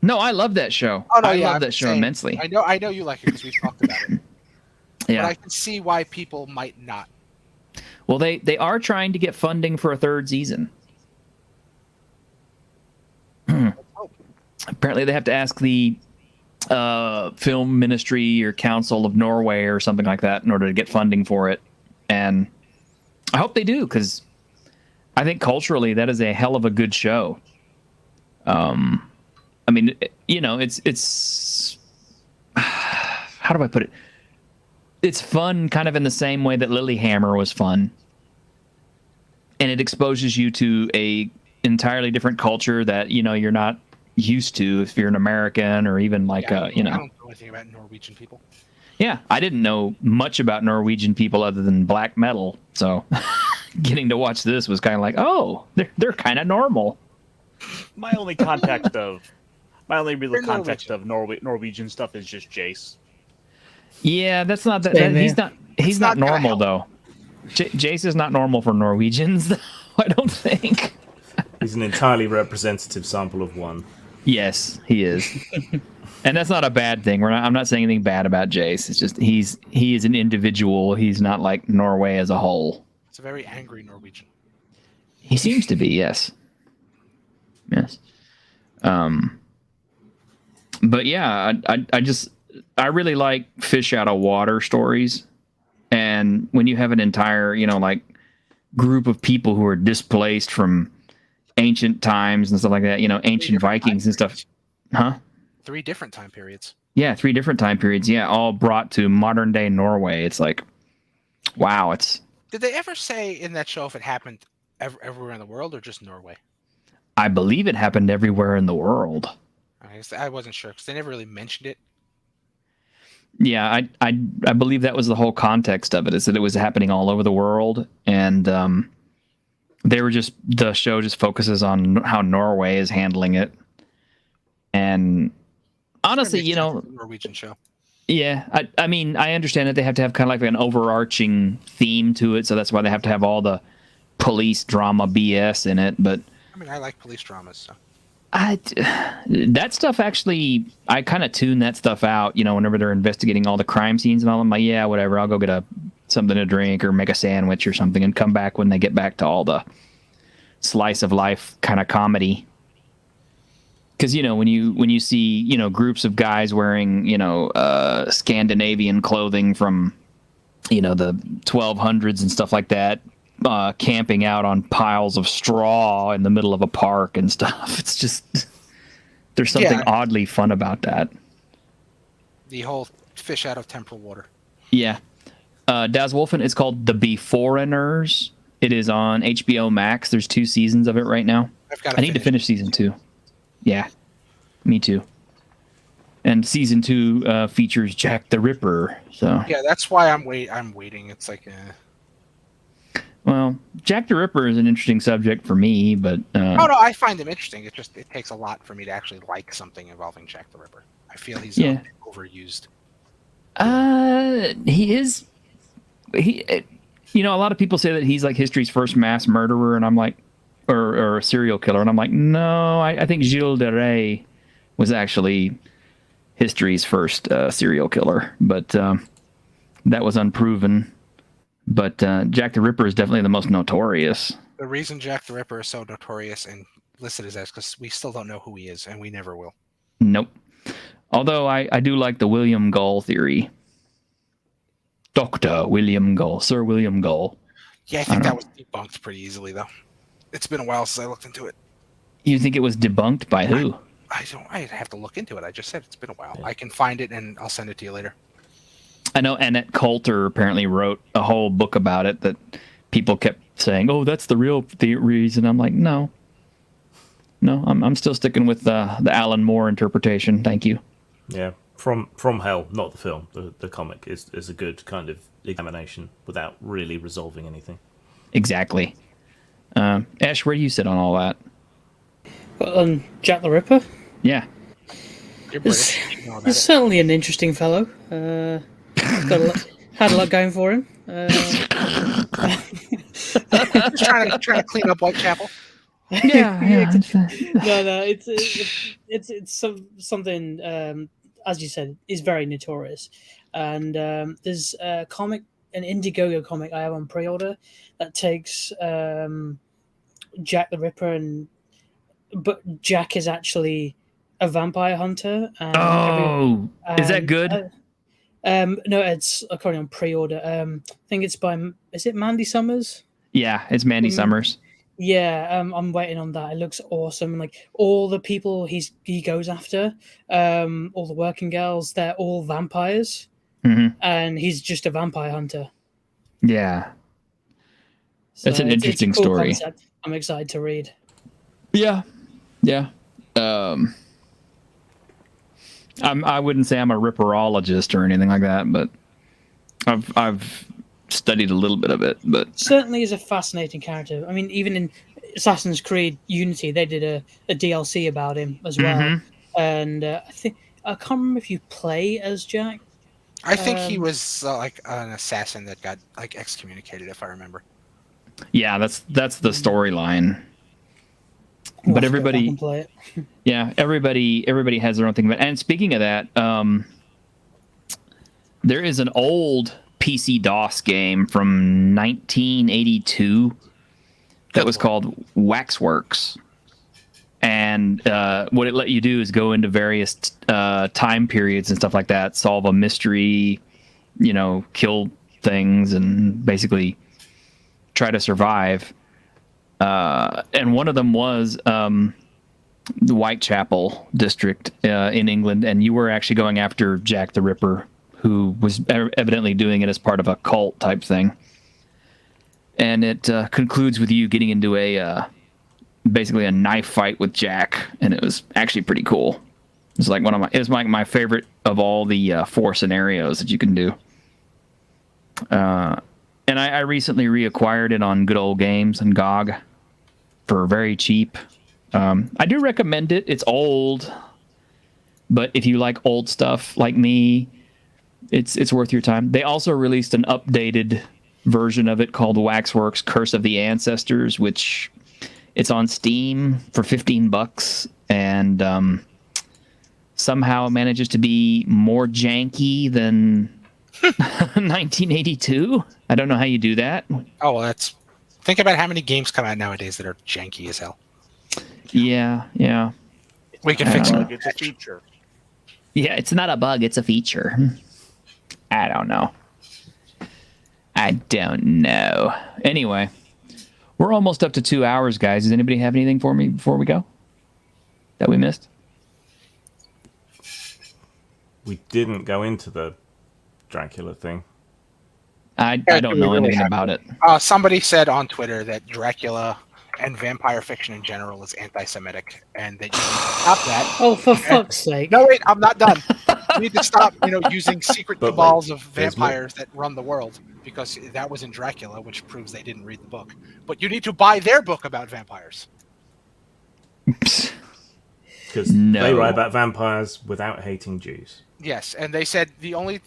no, I love that show. Oh, no, I yeah, love I'm that show saying- immensely. I know you like it because we've talked about it. Yeah. But I can see why people might not. Well, they are trying to get funding for a third season. Apparently, they have to ask the film ministry or council of Norway or something like that in order to get funding for it. And I hope they do, because I think culturally that is a hell of a good show. I mean, you know, it's how do I put it? It's fun kind of in the same way that Lilyhammer was fun. And it exposes you to a entirely different culture that, you know, you're not used to if you're an American or even like, you know. I don't know anything about Norwegian people. Yeah, I didn't know much about Norwegian people other than black metal. So getting to watch this was kind of like, oh, they're kind of normal. My only real They're context of Norwegian stuff is just Jace. Yeah, that's not that. Same here. He's not not gonna normal though. Jace is not normal for Norwegians. I don't think. He's an entirely representative sample of one. Yes, he is. And that's not a bad thing. I'm not saying anything bad about Jace. It's just he is an individual. He's not like Norway as a whole. It's a very angry Norwegian. He seems to be, yes. Yes. But yeah, I really like fish out of water stories. And when you have an entire, you know, like group of people who are displaced from ancient times and stuff like that, you know, ancient Vikings and stuff. Huh? 3 different time periods. Yeah, 3 different time periods. Yeah, all brought to modern day Norway. It's like, wow, it's... Did they ever say in that show if it happened everywhere in the world or just Norway? I believe it happened everywhere in the world. I wasn't sure because they never really mentioned it. Yeah, I believe that was the whole context of it, is that it was happening all over the world, and the show just focuses on how Norway is handling it. And honestly, you know, Norwegian show. Yeah, I mean, I understand that they have to have kind of like an overarching theme to it, so that's why they have to have all the police drama BS in it. But I mean, I like police dramas, so. That stuff actually, I kind of tune that stuff out, you know, whenever they're investigating all the crime scenes and all. I'm like, yeah, whatever, I'll go get something to drink or make a sandwich or something and come back when they get back to all the slice of life kind of comedy. Because, you know, when you see, you know, groups of guys wearing, you know, Scandinavian clothing from, you know, the 1200s and stuff like that, camping out on piles of straw in the middle of a park and stuff. It's just, there's something oddly fun about that. The whole fish out of temporal water. Yeah. Das Wolfen is called The Beforeigners. It is on HBO Max. There's 2 seasons of it right now. I need to finish season 2. Yeah, me too. And season 2 features Jack the Ripper. So yeah, that's why I'm waiting. It's like, well, Jack the Ripper is an interesting subject for me, but oh no, I find him interesting. It takes a lot for me to actually like something involving Jack the Ripper. I feel he's overused. He is. You know, a lot of people say that he's like history's first mass murderer, and I'm like, or a serial killer, and I'm like, no, I think Gilles de Rais was actually history's first serial killer, but that was unproven. But Jack the Ripper is definitely the most notorious. The reason Jack the Ripper is so notorious and listed as that is because we still don't know who he is, and we never will. Nope. Although I do like the William Gull theory. Dr. William Gull. Sir William Gull. Yeah, I think that was debunked pretty easily, though. It's been a while since I looked into it. You think it was debunked by who? I'd have to look into it. I just said it's been a while. I can find it, and I'll send it to you later. I know Annette Coulter apparently wrote a whole book about it that people kept saying, oh, that's the real reason. I'm like, no, I'm still sticking with the Alan Moore interpretation. Thank you. Yeah, from Hell, not the film. The comic is a good kind of examination without really resolving anything. Exactly. Ash, where do you sit on all that? Jack the Ripper? Yeah. You're British. You know about He's it. certainly an interesting fellow. He's got had a lot going for him. Just trying to clean up Whitechapel. Yeah, No, it's something. As you said, is very notorious, and there's a comic, an Indiegogo comic I have on pre-order that takes Jack the Ripper, but Jack is actually a vampire hunter. And is that good? No, it's according on pre-order. I think it's by, is it Mandy Summers? Yeah, it's Mandy Summers. Yeah, I'm waiting on that. It looks awesome. And like all the people he goes after, all the working girls, they're all vampires, and he's just a vampire hunter. Yeah, that's an interesting it's a cool story. concept. I'm excited to read. Yeah. I wouldn't say I'm a ripperologist or anything like that, but I've studied a little bit of it. But certainly is a fascinating character. I mean, even in Assassin's Creed Unity, they did a DLC about him as well. And I can't remember if you play as Jack. I think he was like an assassin that got like excommunicated, if I remember. Yeah, that's the storyline. But everybody, play it. yeah, everybody has their own thing. And speaking of that, there is an old PC DOS game from 1982 that was called Waxworks. And what it let you do is go into various time periods and stuff like that, solve a mystery, kill things, and basically try to survive. And one of them was the Whitechapel district in England, and you were actually going after Jack the Ripper, who was evidently doing it as part of a cult type thing. And it concludes with you getting into basically a knife fight with Jack, and it was actually pretty cool. It's like it was like my favorite of all the 4 scenarios that you can do. And I recently reacquired it on Good Old Games and GOG for very cheap. I do recommend it. It's old, but if you like old stuff like me, it's worth your time. They also released an updated version of it called Waxworks Curse of the Ancestors, which it's on Steam for $15, and somehow manages to be more janky than 1982. I don't know how you do that. Oh, well, think about how many games come out nowadays that are janky as hell. Yeah. We can fix it. It's a feature. Yeah, it's not a bug, it's a feature. I don't know. Anyway, we're almost up to 2 hours, guys. Does anybody have anything for me before we go that we missed? We didn't go into the Dracula thing. I don't know anything about it. Somebody said on Twitter that Dracula and vampire fiction in general is anti-Semitic, and that you need to stop that. Oh, for fuck's sake! No, wait, I'm not done. You need to stop, using secret cabals of vampires that run the world, because that was in Dracula, which proves they didn't read the book. But you need to buy their book about vampires. Because they write about vampires without hating Jews. Yes, and they said the only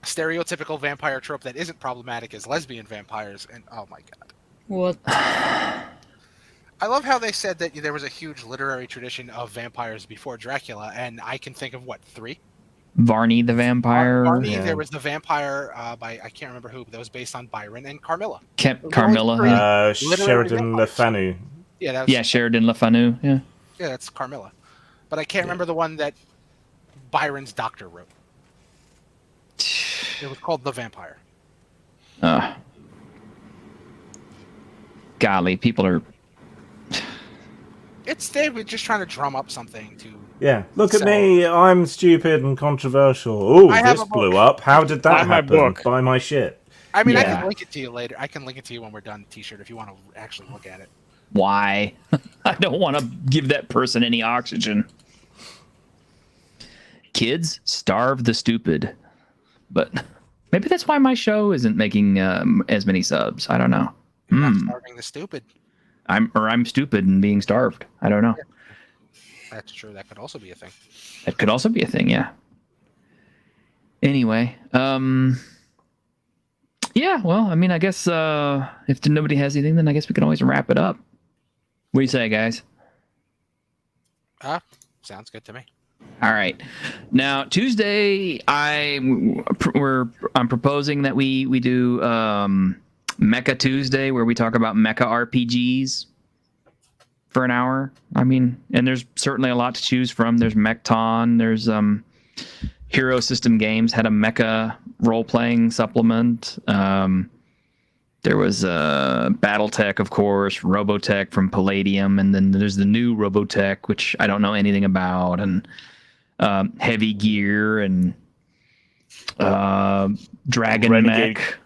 stereotypical vampire trope that isn't problematic is lesbian vampires, and oh my god. What? I love how they said that there was a huge literary tradition of vampires before Dracula, and I can think of 3? Varney the Vampire. Varney, there was the vampire by I can't remember who, but that was based on Byron, and Carmilla. Carmilla. Sheridan Le Fanu. Yeah, Sheridan Le Fanu. Yeah. Yeah, that's Carmilla. But I can't remember the one that Byron's doctor wrote. It was called The Vampire. Golly, people are... They were just trying to drum up something to... Yeah, look at me, I'm stupid and controversial. Oh, this blew up. How did that happen? Buy my shit. I mean, I can link it to you later. I can link it to you when we're done, T-shirt, if you want to actually look at it. Why? I don't want to give that person any oxygen. Kids, starve the stupid. But maybe that's why my show isn't making as many subs. I don't know. You're not starving the stupid. I'm stupid and being starved. I don't know. That's true. That could also be a thing. That could also be a thing, yeah. Anyway, yeah, well, I mean, I guess if nobody has anything, then I guess we can always wrap it up. What do you say, guys? Sounds good to me. All right. Now, Tuesday, I'm proposing that we do Mecha Tuesday, where we talk about mecha RPGs for an hour. I mean, and there's certainly a lot to choose from. There's Mechton. There's Hero System Games had a mecha role-playing supplement. There was Battletech, of course, Robotech from Palladium, and then there's the new Robotech, which I don't know anything about, and Heavy Gear and Dragon Mech.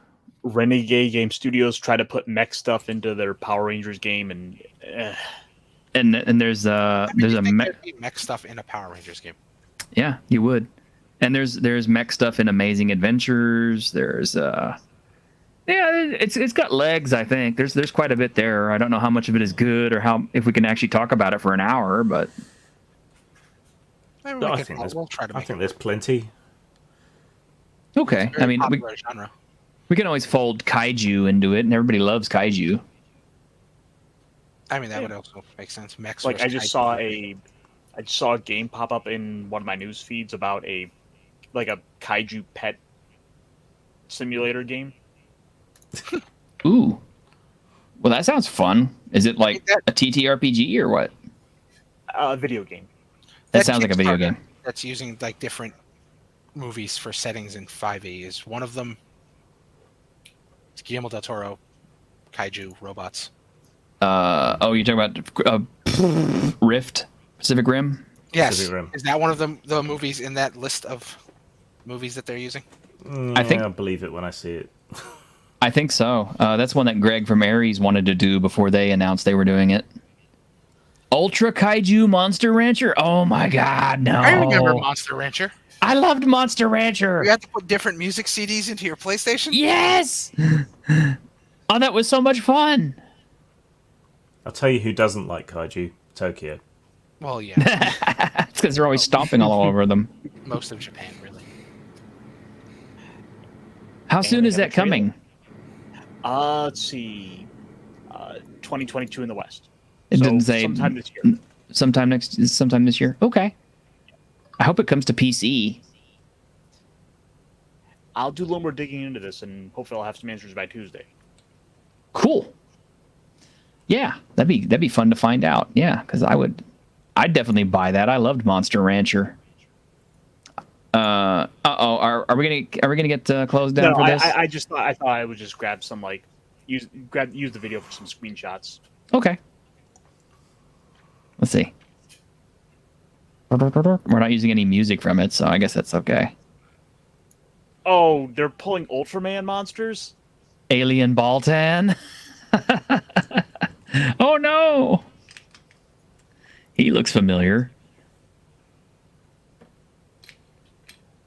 Renegade Game Studios try to put mech stuff into their Power Rangers game, and there's a mech stuff in a Power Rangers game. Yeah, you would. And there's mech stuff in Amazing Adventures. There's it's got legs. I think there's quite a bit there. I don't know how much of it is good or if we can actually talk about it for an hour, but Maybe we'll try to. I think there's plenty. Okay, I mean genre. we can always fold kaiju into it, and everybody loves kaiju. I mean, that would also make sense. Mechs Like I just kaiju. saw a game pop up in one of my news feeds about a kaiju pet simulator game. Ooh, well, that sounds fun. Is it like a TTRPG or what? A video game. That sounds like a video game. That's using like different movies for settings in 5e. Is one of them? It's Guillermo del Toro, kaiju robots. You're talking about Rift, Pacific Rim? Yes. Pacific Rim. Is that one of the movies in that list of movies that they're using? I believe it when I see it. I think so. That's one that Greg from Ares wanted to do before they announced they were doing it. Ultra Kaiju Monster Rancher? Oh my god, no. I remember Monster Rancher. I loved Monster Rancher. You had to put different music CDs into your PlayStation? Yes! Oh, that was so much fun. I'll tell you who doesn't like kaiju. Tokyo. Well, yeah. It's because they're always stomping all over them. Most of Japan, really. How soon is that coming? Let's see. 2022 in the West. It didn't say sometime this year. Sometime this year. Okay. I hope it comes to PC. I'll do a little more digging into this, and hopefully I'll have some answers by Tuesday. Cool. Yeah, that'd be fun to find out. Yeah, because I'd definitely buy that. I loved Monster Rancher. Are we gonna get closed down for this? I thought I would just grab some use the video for some screenshots. Okay. Let's see. We're not using any music from it, so I guess that's okay. Oh, they're pulling Ultraman monsters? Alien Baltan. Oh no! He looks familiar.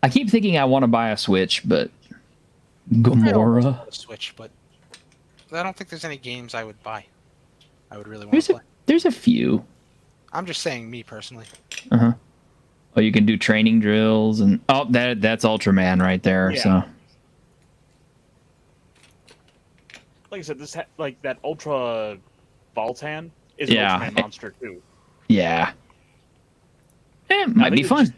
I keep thinking I want to buy a Switch, but Gamora. Switch, but I don't think there's any games I would buy. I would really want to play. There's a few. I'm just saying, me personally. Oh, you can do training drills and that's Ultraman right there. Yeah. So, like I said, that Ultra Baltan is Yeah. an Ultraman monster too. yeah. It might be fun.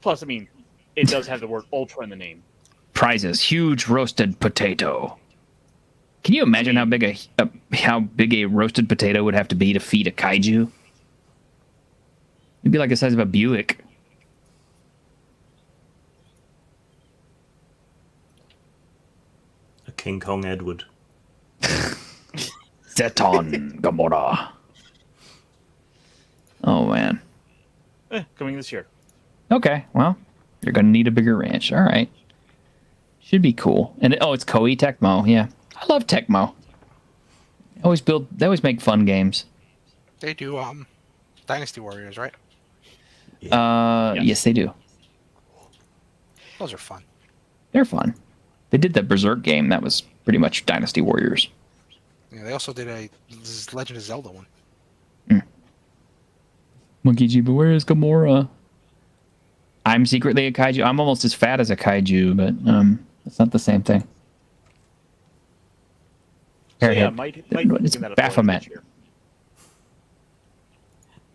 Plus, I mean, it does have the word Ultra in the name. Prizes: huge roasted potato. Can you imagine how big a roasted potato would have to be to feed a kaiju? It'd be like the size of a Buick. A King Kong Edward. Zeton Gamora. Oh man. Coming this year. Okay, well, you're gonna need a bigger ranch. All right. Should be cool. And it's Koei Tecmo. Yeah, I love Tecmo. They always make fun games. They do Dynasty Warriors, right? Yes, they do. Those are fun. They're fun. They did the Berserk game. That was pretty much Dynasty Warriors. Yeah, they also did a Legend of Zelda one. Monkey G, but where is Gamora? I'm secretly a kaiju. I'm almost as fat as a kaiju, but it's not the same thing. So yeah, Hairhead. might It's give that a Baphomet. year.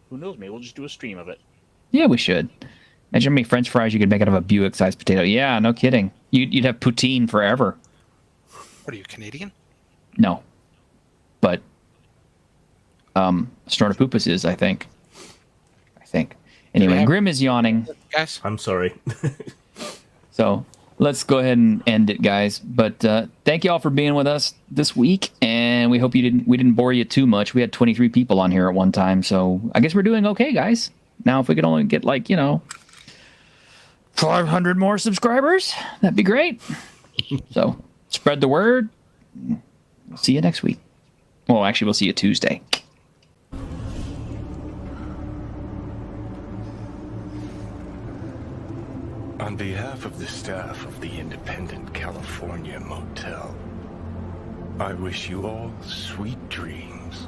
Who knows? Maybe we'll just do a stream of it. Yeah, we should. Imagine how many French fries you could make out of a Buick-sized potato. Yeah, no kidding. You'd have poutine forever. What are you, Canadian? No. But Snortopoopas is, I think. Anyway, Grim is yawning. Guys? I'm sorry. So let's go ahead and end it, guys. But thank you all for being with us this week, and we hope we didn't bore you too much. We had 23 people on here at one time, so I guess we're doing okay, guys. Now, if we could only get 500 more subscribers, that'd be great. So spread the word. We'll see you next week. Well, actually, we'll see you Tuesday. On behalf of the staff of the Independent California Motel, I wish you all sweet dreams.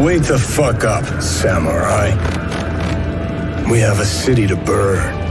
Wait the fuck up, samurai. We have a city to burn.